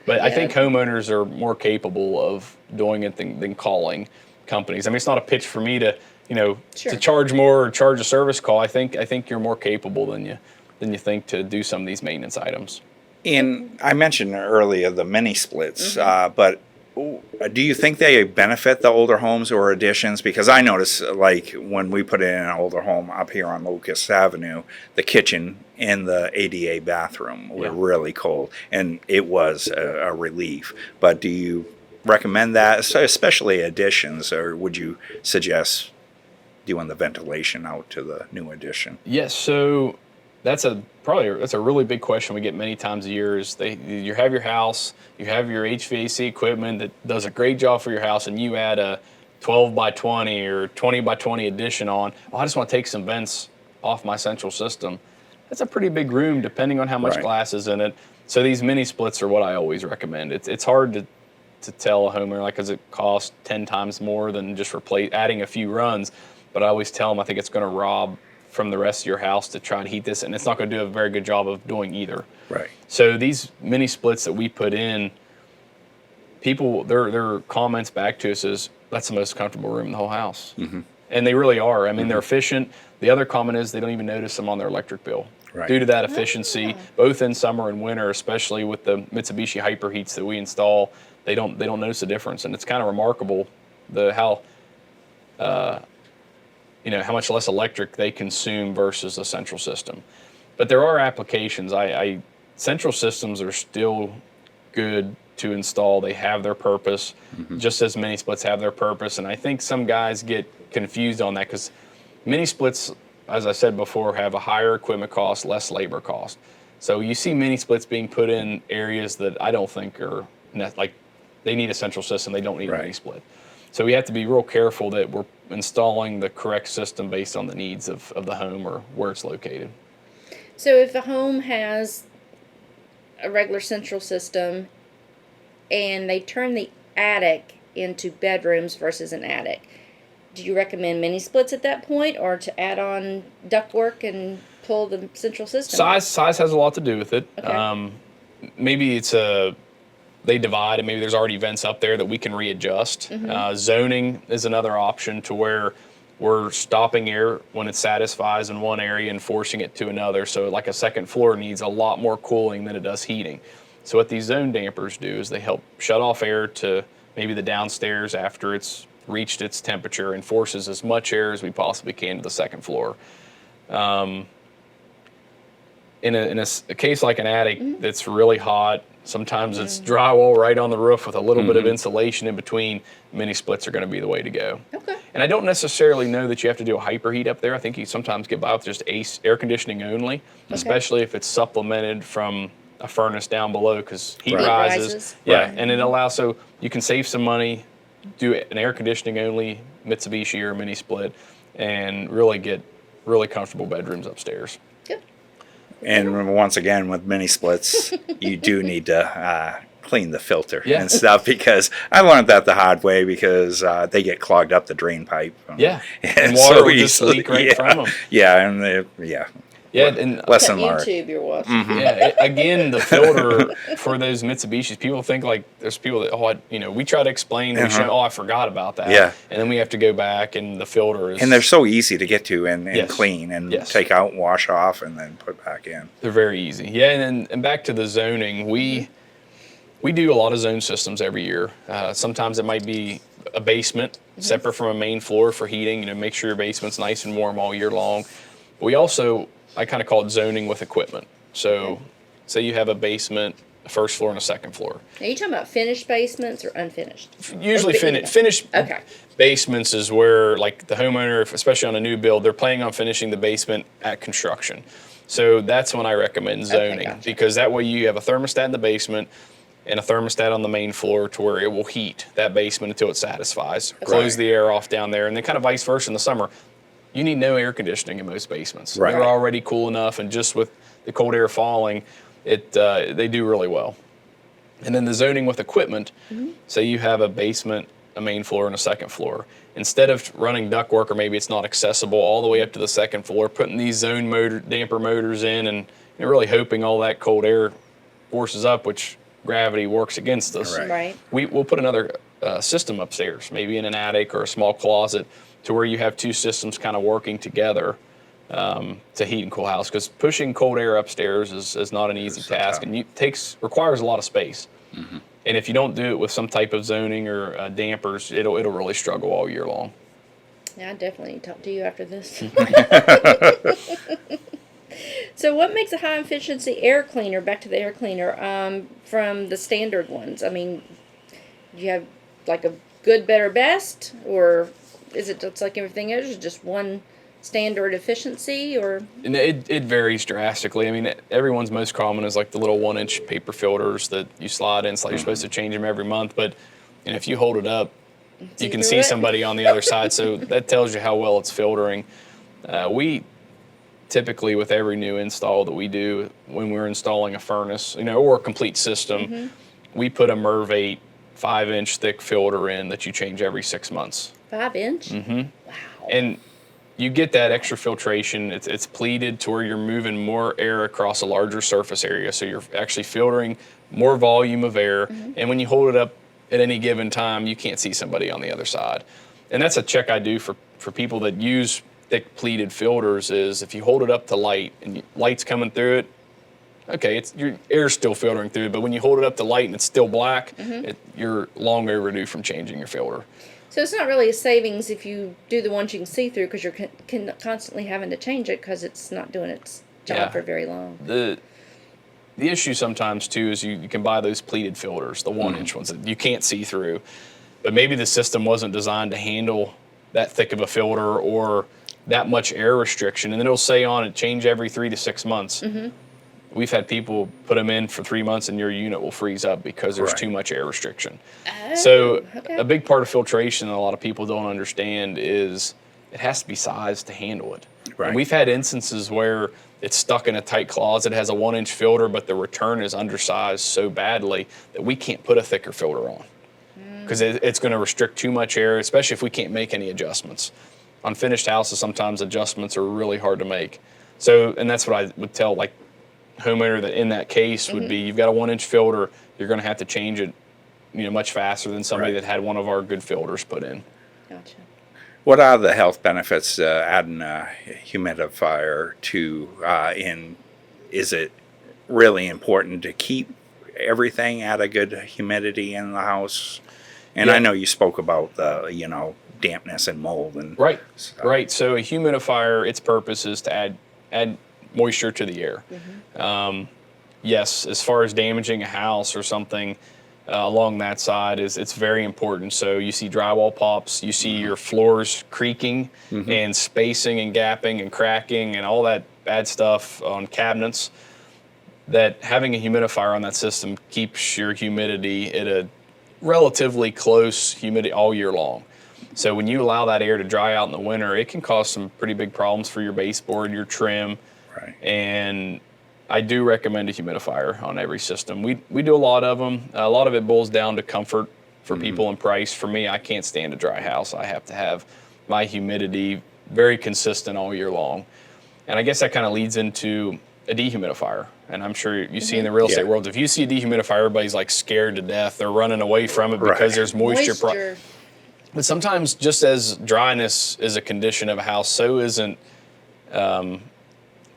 But I think homeowners are more capable of doing it than calling companies. I mean, it's not a pitch for me to, to charge more or charge a service call. I think you're more capable than you think to do some of these maintenance items. And I mentioned earlier the mini splits, but do you think they benefit the older homes or additions? Because I notice, like, when we put in an older home up here on Locust Avenue, the kitchen and the ADA bathroom were really cold, and it was a relief. But do you recommend that, especially additions, or would you suggest doing the ventilation out to the new addition? Yes, so that's a really big question we get many times a year. Is you have your house, you have your HVAC equipment that does a great job for your house, and you add a 12 by 20 or 20 by 20 addition on. Oh, I just want to take some vents off my central system. That's a pretty big room, depending on how much glass is in it. So these mini splits are what I always recommend. It's hard to tell a homeowner, like, because it costs 10 times more than just adding a few runs. But I always tell them I think it's going to rob from the rest of your house to try and heat this, and it's not going to do a very good job of doing either. Right. So these mini splits that we put in, people, their comments back to us is, that's the most comfortable room in the whole house. And they really are. I mean, they're efficient. The other comment is they don't even notice them on their electric bill. Due to that efficiency, both in summer and winter, especially with the Mitsubishi Hyper Heats that we install, they don't notice the difference. And it's kind of remarkable how how much less electric they consume versus a central system. But there are applications. Central systems are still good to install. They have their purpose, just as mini splits have their purpose. And I think some guys get confused on that because mini splits, as I said before, have a higher equipment cost, less labor cost. So you see mini splits being put in areas that I don't think are like they need a central system. They don't need a mini split. So we have to be real careful that we're installing the correct system based on the needs of the home or where it's located. So if a home has a regular central system and they turn the attic into bedrooms versus an attic, do you recommend mini splits at that point, or to add on ductwork and pull the central system? Size has a lot to do with it. Okay. Maybe they divide, and maybe there's already vents up there that we can readjust. Zoning is another option to where we're stopping air when it satisfies in one area and forcing it to another. So like a second floor needs a lot more cooling than it does heating. So what these zone dampers do is they help shut off air to maybe the downstairs after it's reached its temperature and forces as much air as we possibly can to the second floor. In a case like an attic that's really hot, sometimes it's drywall right on the roof with a little bit of insulation in between, mini splits are going to be the way to go. Okay. And I don't necessarily know that you have to do a hyperheat up there. I think you sometimes get by with just air conditioning only, especially if it's supplemented from a furnace down below because heat rises. Yeah, and it allows, so you can save some money, do an air conditioning only Mitsubishi or mini split, and really get really comfortable bedrooms upstairs. Good. And once again, with mini splits, you do need to clean the filter Yeah. and stuff, because I learned that the hard way, because they get clogged up the drain pipe. Yeah, and water so will just leak right from them. Yeah, and Yeah, and lesson That learned. YouTube you're watching. yeah, again, the filter for those Mitsubishis, people think like there's people that, we try to explain, we show, I forgot about that. Yeah. And then we have to go back and the filter is. And they're so easy to get to and Yes. clean and Yes. take out, wash off, and then put back in. They're very easy. Yeah, and back to the zoning, we do a lot of zone systems every year. Sometimes it might be a basement separate from a main floor for heating, make sure your basement's nice and warm all year long. But we also, I kind of call it zoning with equipment. So say you have a basement, a first floor and a second floor. Are you talking about finished basements or unfinished? Usually Or finished Okay. basements is where like the homeowner, especially on a new build, they're planning on finishing the basement at construction. So that's when I recommend zoning, gotcha. because that way you have a thermostat in the basement and a thermostat on the main floor to where it will heat that basement until it satisfies. Close the air off down there, and then kind of vice versa in the summer. You need no air conditioning in most basements. Right. They're already cool enough, and just with the cold air falling, they do really well. And then the zoning with equipment, say you have a basement, a main floor, and a second floor. Instead of running ductwork, or maybe it's not accessible all the way up to the second floor, putting these zone damper motors in and really hoping all that cold air forces up, which gravity works against us. Right. We'll put another system upstairs, maybe in an attic or a small closet, to where you have two systems kind of working together to heat and cool house. Because pushing cold air upstairs is not an easy task, and requires a lot of space. And if you don't do it with some type of zoning or dampers, it'll really struggle all year long. Yeah, I definitely need to talk to you after this. So what makes a high efficiency air cleaner, back to the air cleaner, from the standard ones? I mean, do you have like a good, better, best, or is it just like everything else, is just one standard efficiency, or? And it varies drastically. I mean, everyone's most common is like the little 1-inch paper filters that you slide in. It's like you're supposed to change them every month, but if you hold it up, you can see somebody on the other side. So that tells you how well it's filtering. We typically, with every new install that we do, when we're installing a furnace, or a complete system, we put a Merv 5-inch thick filter in that you change every 6 months. 5-inch? Wow. And you get that extra filtration. It's pleated to where you're moving more air across a larger surface area, so you're actually filtering more volume of air. And when you hold it up at any given time, you can't see somebody on the other side. And that's a check I do for people that use thick pleated filters, is if you hold it up to light and light's coming through it, okay, your air's still filtering through, but when you hold it up to light and it's still black, you're long overdue from changing your filter. So it's not really a savings if you do the ones you can see through, because you're constantly having to change it because it's not doing its job for very long. The issue sometimes too is you can buy those pleated filters, the 1-inch ones that you can't see through, but maybe the system wasn't designed to handle that thick of a filter or that much air restriction, and then it'll say on it change every 3 to 6 months. We've had people put them in for 3 months and your unit will freeze up because there's too much air restriction. So a big part of filtration that a lot of people don't understand is it has to be sized to handle it. And we've had instances where it's stuck in a tight closet, it has a 1-inch filter, but the return is undersized so badly that we can't put a thicker filter on because it's going to restrict too much air, especially if we can't make any adjustments. On finished houses, sometimes adjustments are really hard to make. So, and that's what I would tell like homeowner that in that case would be, you've got a 1-inch filter, you're going to have to change it, much faster than somebody that had one of our good filters put in. Gotcha. What are the health benefits adding a humidifier to is it really important to keep everything at a good humidity in the house? And I know you spoke about the, dampness and mold and right. So a humidifier, its purpose is to add moisture to the air. Yes, as far as damaging a house or something along that side, it's very important. So you see drywall pops, you see your floors creaking and spacing and gapping and cracking and all that bad stuff on cabinets. That having a humidifier on that system keeps your humidity at a relatively close humidity all year long. So when you allow that air to dry out in the winter, it can cause some pretty big problems for your baseboard, your trim. And I do recommend a humidifier on every system. We do a lot of them. A lot of it boils down to comfort for people and price. For me, I can't stand a dry house. I have to have my humidity very consistent all year long. And I guess that kind of leads into a dehumidifier. And I'm sure you see in the real estate world, if you see a dehumidifier, everybody's like scared to death. They're running away from it because there's moisture. But sometimes just as dryness is a condition of a house, so isn't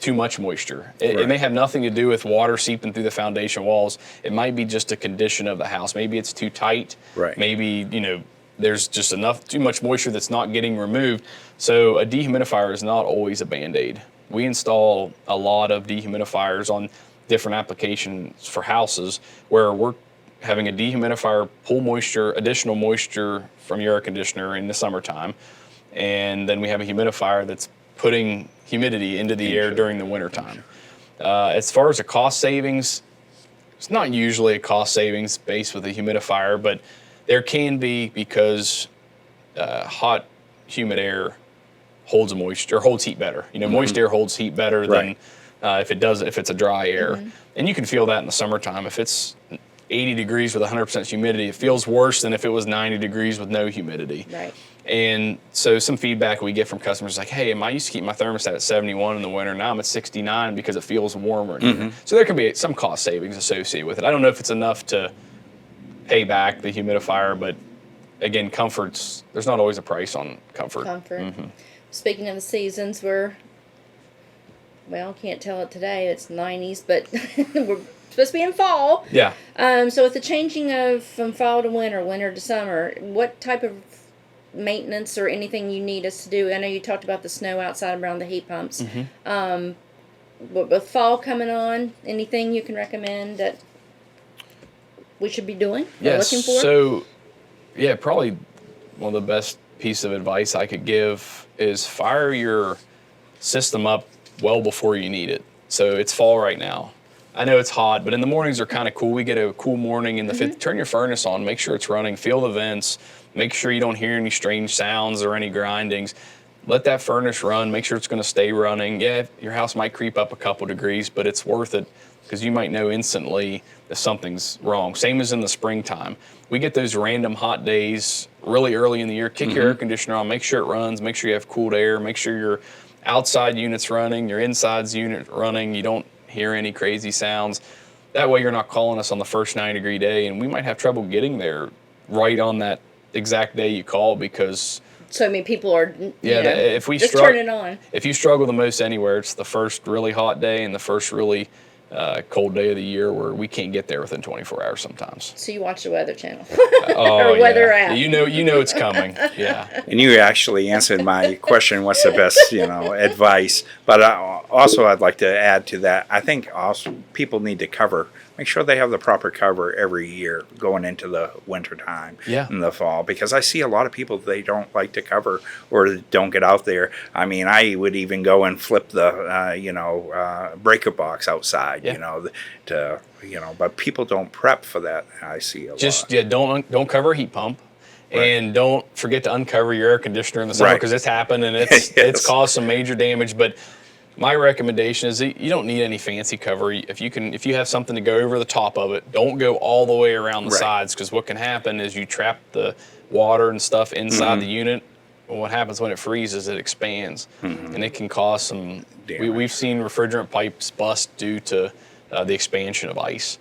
too much moisture. It may have nothing to do with water seeping through the foundation walls. It might be just a condition of the house. Maybe it's too tight. Maybe, there's just too much moisture that's not getting removed. So a dehumidifier is not always a Band-Aid. We install a lot of dehumidifiers on different applications for houses where we're having a dehumidifier pull additional moisture from your air conditioner in the summertime. And then we have a humidifier that's putting humidity into the air during the wintertime. As far as a cost savings, it's not usually a cost savings based with a humidifier, but there can be because hot, humid air holds heat better. Moist air holds heat better than if it's a dry air. And you can feel that in the summertime. If it's 80 degrees with 100% humidity, it feels worse than if it was 90 degrees with no humidity. And so some feedback we get from customers is like, hey, I used to keep my thermostat at 71 in the winter. Now I'm at 69 because it feels warmer. So there can be some cost savings associated with it. I don't know if it's enough to pay back the humidifier, but again, there's not always a price on comfort. Speaking of the seasons, can't tell it today, it's 90s, but we're supposed to be in fall. So with the changing from fall to winter to summer, what type of maintenance or anything you need us to do? I know you talked about the snow outside around the heat pumps. With fall coming on, anything you can recommend that we should be doing or looking for? So, probably one of the best piece of advice I could give is fire your system up well before you need it. So it's fall right now. I know it's hot, but in the mornings are kind of cool. We get a cool morning in the fifth. Turn your furnace on, make sure it's running, feel the vents, make sure you don't hear any strange sounds or any grindings. Let that furnace run, make sure it's going to stay running. Yeah, your house might creep up a couple degrees, but it's worth it because you might know instantly if something's wrong. Same as in the springtime. We get those random hot days really early in the year. Kick your air conditioner on, make sure it runs, make sure you have cooled air, make sure your outside unit's running, your inside's unit running, you don't hear any crazy sounds. That way you're not calling us on the first 90-degree day, and we might have trouble getting there right on that exact day you call because... So, people are, if we just turn it on. If you struggle the most anywhere, it's the first really hot day and the first really cold day of the year where we can't get there within 24 hours sometimes. So you watch the Weather Channel Oh, or Weather yeah. app. You know it's coming. Yeah. And you actually answered my question, what's the best, advice? But also I'd like to add to that, I think also people need to make sure they have the proper cover every year going into the winter time and the fall, because I see a lot of people, they don't like to cover or don't get out there. I mean, I would even go and flip the, breaker box outside, but people don't prep for that. I see a lot. Don't cover a heat pump. Right. And don't forget to uncover your air conditioner in the summer, because it's happened and it's caused some major damage. But my recommendation is that you don't need any fancy cover. If you have something to go over the top of it, don't go all the way around the sides, because what can happen is you trap the water and stuff inside the unit. Well, what happens when it freezes, it expands, and it can cause some damage. We've seen refrigerant pipes bust due to the expansion of ice.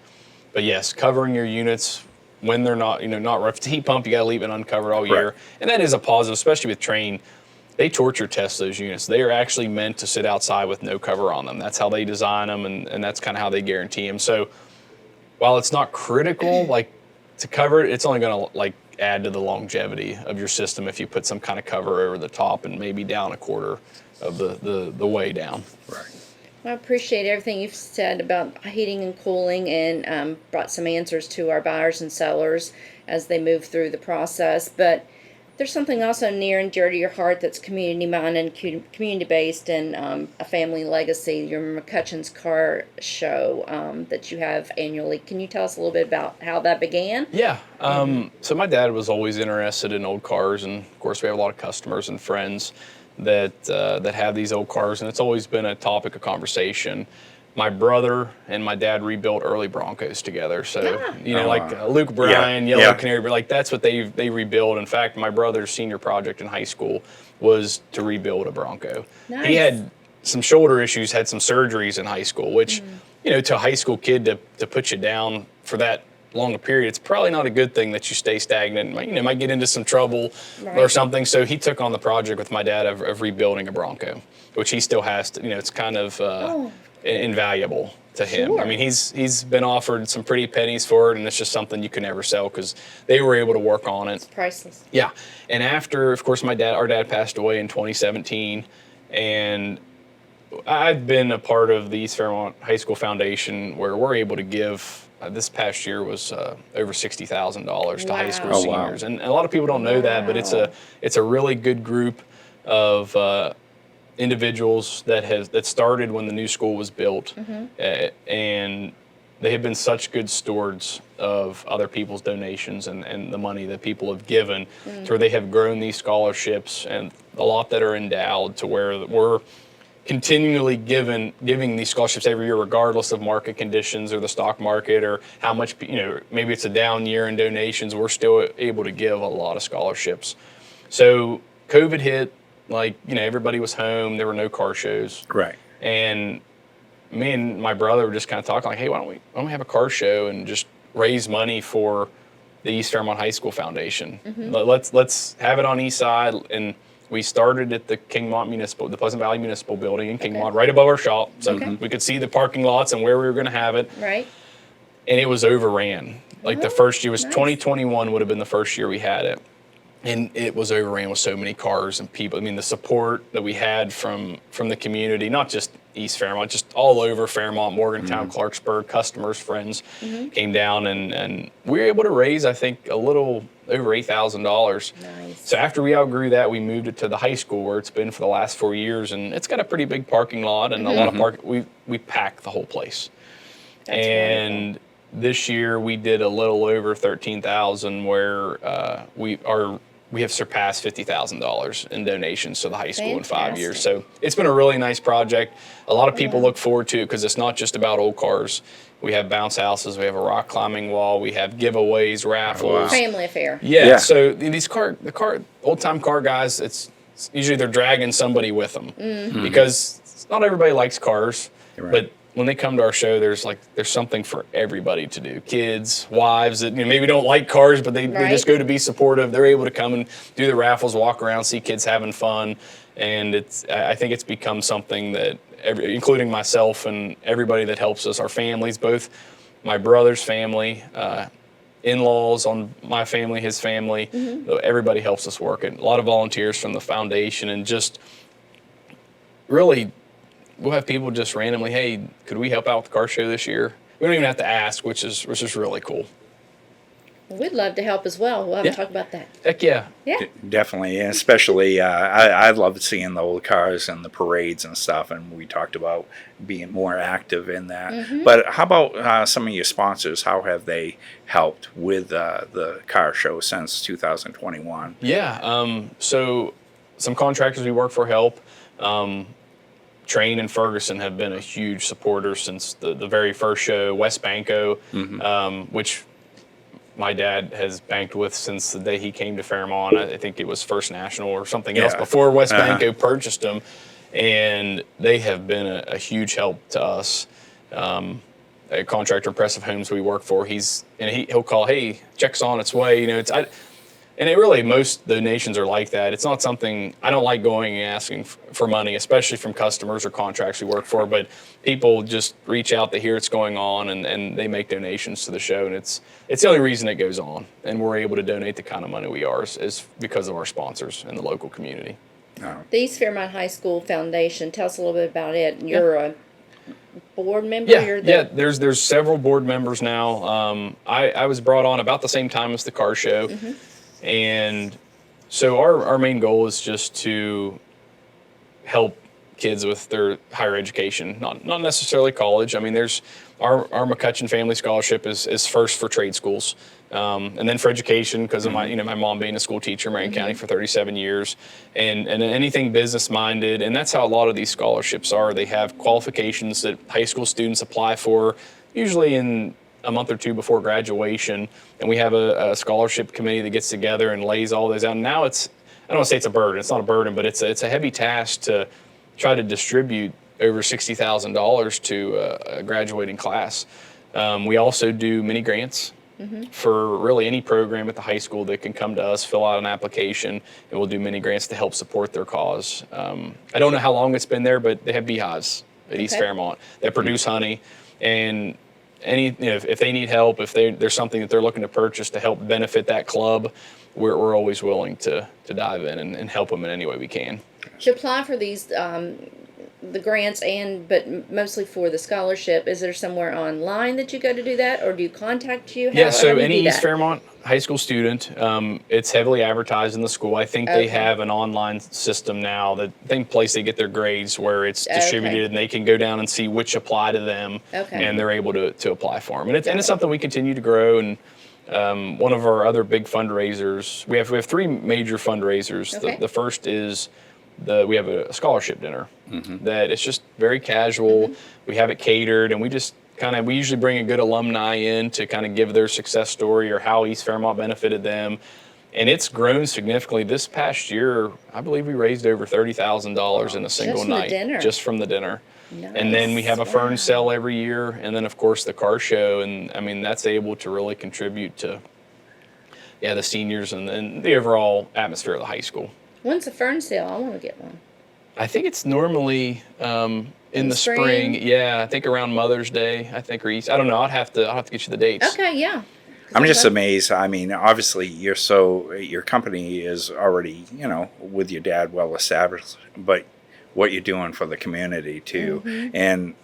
But yes, covering your units when they're not rough. If it's a heat pump, you got to leave it uncovered all year, and that is a positive, especially with Trane. They torture test those units. They are actually meant to sit outside with no cover on them. That's how they design them, and that's kind of how they guarantee them. So while it's not critical, to cover it, it's only going to add to the longevity of your system if you put some kind of cover over the top and maybe down a quarter of the way down. Right. Well, I appreciate everything you've said about heating and cooling, and brought some answers to our buyers and sellers as they move through the process. But there's something also near and dear to your heart that's community-minded, community-based, and a family legacy, your McCutchan's Car Show that you have annually. Can you tell us a little bit about how that began? Yeah. So my dad was always interested in old cars, and, of course, we have a lot of customers and friends that have these old cars, and it's always been a topic of conversation. My brother and my dad rebuilt early Broncos together. So, Luke Bryan, Yellow Canary, but that's what they rebuilt. In fact, my brother's senior project in high school was to rebuild a Bronco. Nice. He had some shoulder issues, had some surgeries in high school, which, to a high school kid to put you down for that long a period, it's probably not a good thing that you stay stagnant. Might get into some trouble or something. So he took on the project with my dad of rebuilding a Bronco, which he still has to, it's kind of invaluable to him. Sure. I mean, he's been offered some pretty pennies for it, and it's just something you can never sell because they were able to work on it. It's priceless. Yeah. And after, of course, our dad passed away in 2017, and I've been a part of the East Fairmont High School Foundation, where we're able to give, this past year was over $60,000 to high school seniors. And a lot of people don't know that, but it's a really good group of individuals that started when the new school was built, and they have been such good stewards of other people's donations and the money that people have given, to where they have grown these scholarships, and a lot that are endowed, to where we're continually giving these scholarships every year, regardless of market conditions or the stock market or how much, maybe it's a down year in donations, we're still able to give a lot of scholarships. So COVID hit, everybody was home, there were no car shows. Right. And me and my brother were just kind of talking hey, why don't we have a car show and just raise money for the East Fairmont High School Foundation? Let's have it on East Side. And we started at the Pleasant Valley Municipal Building in Kingmont, right above our shop. So we could see the parking lots and where we were going to have it. Right. And it was overran. The first year was 2021 would have been the first year we had it. And it was overran with so many cars and people. I mean, the support that we had from the community, not just East Fairmont, just all over Fairmont, Morgantown, Clarksburg, customers, friends came down, and we were able to raise, I think, a little over $8,000. Nice. So after we outgrew that, we moved it to the high school, where it's been for the last 4 years, and it's got a pretty big parking lot and a lot of parking. We packed the whole place. That's and wonderful. This year we did a little over 13,000, where we have surpassed $50,000 in donations to the high school in 5 years. So it's been a really nice project. A lot of people look forward to it, because it's not just about old cars. We have bounce houses, we have a rock climbing wall, we have giveaways, raffles. Family affair. Yeah. So these old time car guys, it's usually they're dragging somebody with them, because not everybody likes cars, but when they come to our show, there's something for everybody to do. Kids, wives that maybe don't like cars, but they just go to be supportive. They're able to come and do the raffles, walk around, see kids having fun, and I think it's become something that including myself and everybody that helps us, our families, both my brother's family, in-laws on my family, his family, everybody helps us work it. A lot of volunteers from the foundation, and just really, we'll have people just randomly, hey, could we help out with the car show this year? We don't even have to ask, which is really cool. Well, we'd love to help as well. We'll have to talk about that. Heck yeah. Yeah. Definitely, and especially I love seeing the old cars and the parades and stuff, and we talked about being more active in that. But how about some of your sponsors? How have they helped with the car show since 2021? Yeah, so some contractors we work for help. Train and Ferguson have been a huge supporter since the very first show. West Banco, which my dad has banked with since the day he came to Fairmont. I think it was First National or something else before West Banco purchased them, and they have been a huge help to us. A contractor, Impressive Homes, we work for, he'll call, hey, check's on its way. And it really, most donations are like that. It's not something, I don't like going and asking for money, especially from customers or contracts we work for, but people just reach out, they hear it's going on, and they make donations to the show, and it's the only reason it goes on. And we're able to donate the kind of money we are is because of our sponsors in the local community. Oh. The East Fairmont High School Foundation, tell us a little bit about it. You're a board member? Yeah, there's several board members now. I was brought on about the same time as the car show. And so our main goal is just to help kids with their higher education, not necessarily college. I mean, there's our McCutchan Family Scholarship is first for trade schools, and then for education because of my mom being a school teacher in Marion County for 37 years, and anything business minded, and that's how a lot of these scholarships are. They have qualifications that high school students apply for, usually in a month or two before graduation, and we have a scholarship committee that gets together and lays all those out. And now I don't want to say it's a burden. It's not a burden, but it's a heavy task to try to distribute over $60,000 to a graduating class. We also do mini grants for really any program at the high school that can come to us, fill out an application, and we'll do mini grants to help support their cause. I don't know how long it's been there, but they have beehives at East Fairmont that produce honey, and if they need help, if there's something that they're looking to purchase to help benefit that club, we're always willing to dive in and help them in any way we can. To apply for these, the grants but mostly for the scholarship, is there somewhere online that you go to do that, or do you contact you? So any East Fairmont high school student, it's heavily advertised in the school. I think they have an online system now, place they get their grades where it's distributed and they can go down and see which apply to them, and they're able to apply for them. And it's something we continue to grow. And one of our other big fundraisers, we have three major fundraisers. The first is we have a scholarship dinner that it's just very casual. We have it catered, and we usually bring a good alumni in to kind of give their success story or how East Fairmont benefited them. And it's grown significantly. This past year, I believe we raised over $30,000 in a single night just from the dinner. Nice. And then we have a fern sale every year, and then of course the car show. And I mean, that's able to really contribute to the seniors and the overall atmosphere of the high school. When's the fern sale? I want to get one. I think it's normally in the spring. Yeah, I think around Mother's Day. I think, or East. I don't know. I'll have to get you the dates. Okay, yeah. I'm just amazed. I mean, obviously, your company is already, with your dad well established, but what you're doing for the community too, and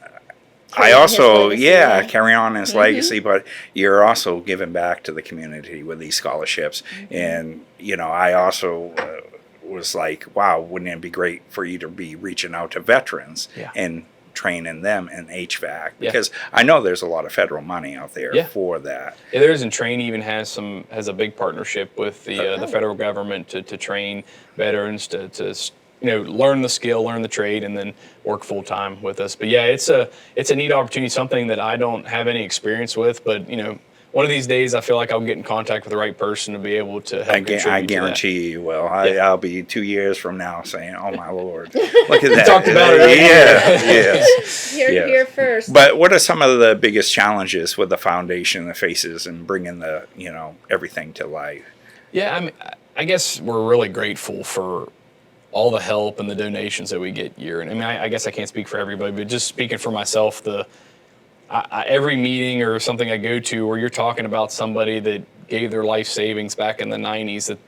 I also, carry on his legacy, but you're also giving back to the community with these scholarships, and I also. Was like, wow, wouldn't it be great for you to be reaching out to veterans and training them in HVAC? Because I know there's a lot of federal money out there for that. Yeah, there is, and Train even has a big partnership with the federal government to train veterans to learn the skill, learn the trade, and then work full time with us. But yeah, it's a neat opportunity, something that I don't have any experience with, but one of these days, I feel like I'll get in contact with the right person to be able to help contribute I to guarantee you will. Yeah. I'll be 2 years from now saying, "Oh my Lord, look at that!" talked about it. Yes. You're Yes. here first. But what are some of the biggest challenges with the foundation that faces and bringing the everything to life? Yeah, I mean, I guess we're really grateful for all the help and the donations that we get year. And I mean, I guess I can't speak for everybody, but just speaking for myself, every meeting or something I go to where you're talking about somebody that gave their life savings back in the 90s that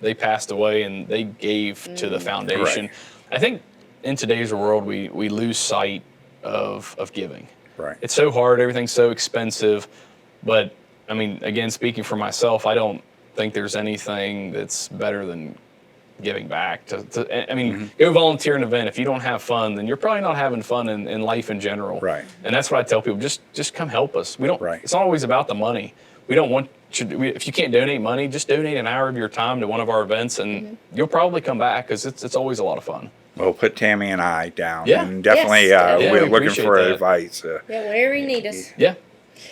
they passed away and they gave to the foundation. Right. I think in today's world, we lose sight of giving. Right. It's so hard. Everything's so expensive. But I mean, again, speaking for myself, I don't think there's anything that's better than giving back. I mean, go volunteer an event. If you don't have fun, then you're probably not having fun in life in general. Right. And that's what I tell people. Just come help us. We don't. Right. It's not always about the money. We don't want you. If you can't donate money, just donate an hour of your time to one of our events, and you'll probably come back because it's always a lot of fun. Well, put Tammy and I down. Yeah. And definitely, Yes. we're we looking appreciate for that. advice. Yeah, whenever you need us. Yeah.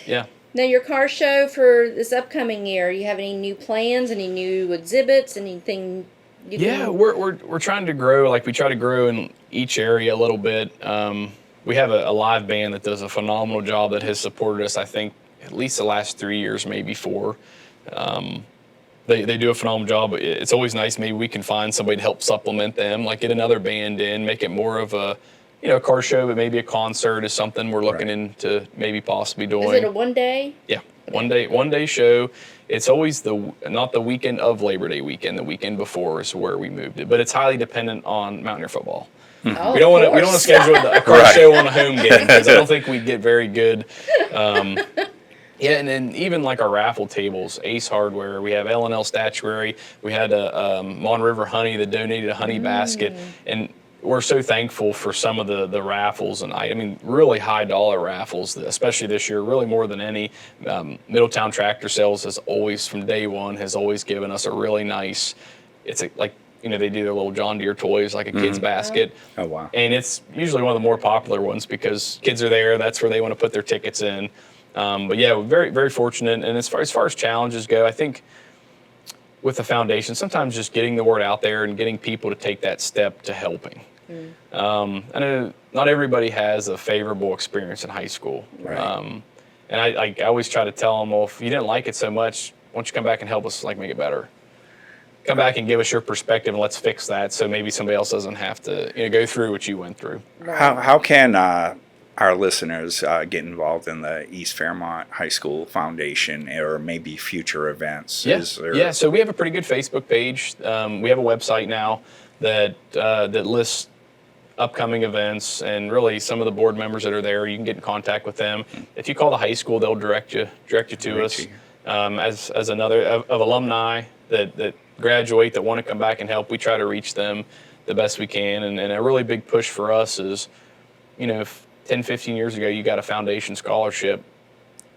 Yeah. Now, your car show for this upcoming year, you have any new plans, any new exhibits, anything you Yeah, can... we're trying to grow. Like we try to grow in each area a little bit. We have a live band that does a phenomenal job that has supported us. I think at least the last 3 years, maybe 4. They do a phenomenal job. It's always nice. Maybe we can find somebody to help supplement them, like get another band in, make it more of a car show, but maybe a concert is something we're looking into maybe possibly doing. Is it a one-day? Yeah, one day show. It's always not the weekend of Labor Day weekend. The weekend before is where we moved it, but it's highly dependent on Mountaineer football. Oh, We don't want to schedule a car show on a home game because I don't think we'd get very good. Yeah, and then even like our raffle tables, Ace Hardware, we have L&L Statuary, we had a Mon River Honey that donated a honey basket, and we're so thankful for some of the raffles, and I mean really high dollar raffles, especially this year, really more than any. Middletown Tractor Sales has always, from day one, has always given us a really nice, they do their little John Deere toys, like a kid's basket. Oh, wow. And it's usually one of the more popular ones because kids are there, that's where they want to put their tickets in. But yeah, we're very, very fortunate. And as far as challenges go, I think with the foundation, sometimes just getting the word out there and getting people to take that step to helping. I know not everybody has a favorable experience in high school. Right. And I always try to tell them, well, if you didn't like it so much, why don't you come back and help us make it better? Come back and give us your perspective and let's fix that so maybe somebody else doesn't have to go through what you went through. How can our listeners get involved in the East Fairmont High School Foundation or maybe future events? Yeah, so we have a pretty good Facebook page. We have a website now that lists upcoming events, and really some of the board members that are there, you can get in contact with them. If you call the high school, they'll direct you to us. As another of alumni that graduate that want to come back and help, we try to reach them the best we can. And a really big push for us is, if 10, 15 years ago you got a foundation scholarship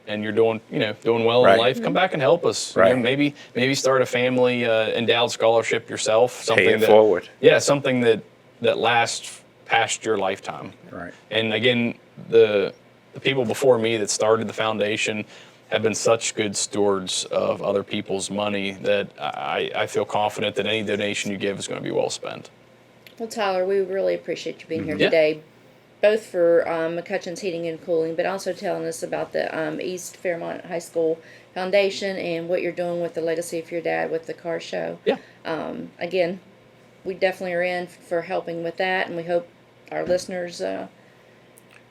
and you're doing well in life, come back and help us. Right. Maybe start a family endowed scholarship yourself. Pay it forward. Yeah, something that lasts past your lifetime. Right. And again, the people before me that started the foundation have been such good stewards of other people's money that I feel confident that any donation you give is going to be well spent. Well, Tyler, we really appreciate you being here today, both for McCutchan's Heating and Cooling, but also telling us about the East Fairmont High School Foundation and what you're doing with the legacy of your dad with the car show. Yeah. Again, we definitely are in for helping with that, and we hope our listeners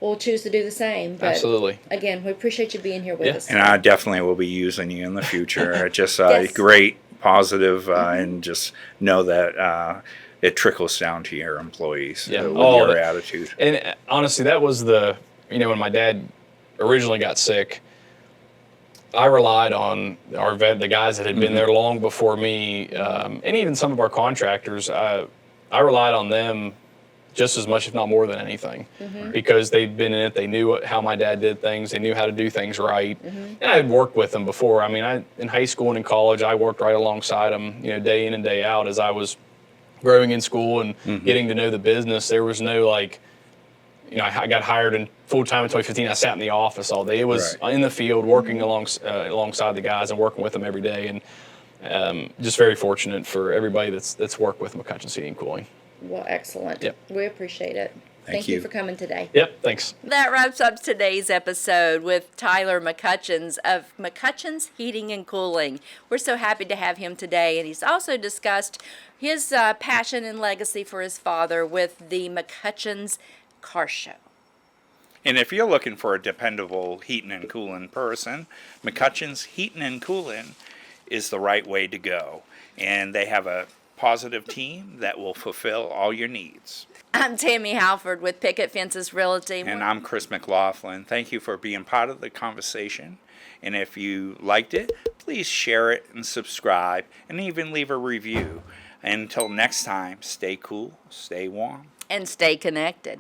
will choose to do the same. But absolutely. Again, we appreciate you being here with us. And I definitely will be using you in the future. Just Yes. great, positive, and just know that it trickles down to your employees with your attitude. And honestly, that was when my dad originally got sick, I relied on the guys that had been there long before me, and even some of our contractors. I relied on them just as much, if not more than anything, because they'd been in it. They knew how my dad did things. They knew how to do things right. And I had worked with them before. I mean, in high school and in college, I worked right alongside them, day in and day out as I was growing in school and getting to know the business. There was no I got hired in full time in 2015. I sat in the office all day. It was Right. in the field, working alongside the guys and working with them every day, and just very fortunate for everybody that's worked with McCutchan Heating and Cooling. Well, excellent. Yep. We appreciate it. Thank you for coming today. Yep, thanks. That wraps up today's episode with Tyler McCutchan of McCutchan's Heating and Cooling. We're so happy to have him today, and he's also discussed his passion and legacy for his father with the McCutchan's Car Show. And if you're looking for a dependable heating and cooling person, McCutchan's Heating and Cooling is the right way to go. And they have a positive team that will fulfill all your needs. I'm Tammy Halford with Picket Fences Realty. And I'm Chris McLaughlin. Thank you for being part of the conversation. And if you liked it, please share it and subscribe and even leave a review. Until next time, stay cool, stay warm, and stay connected.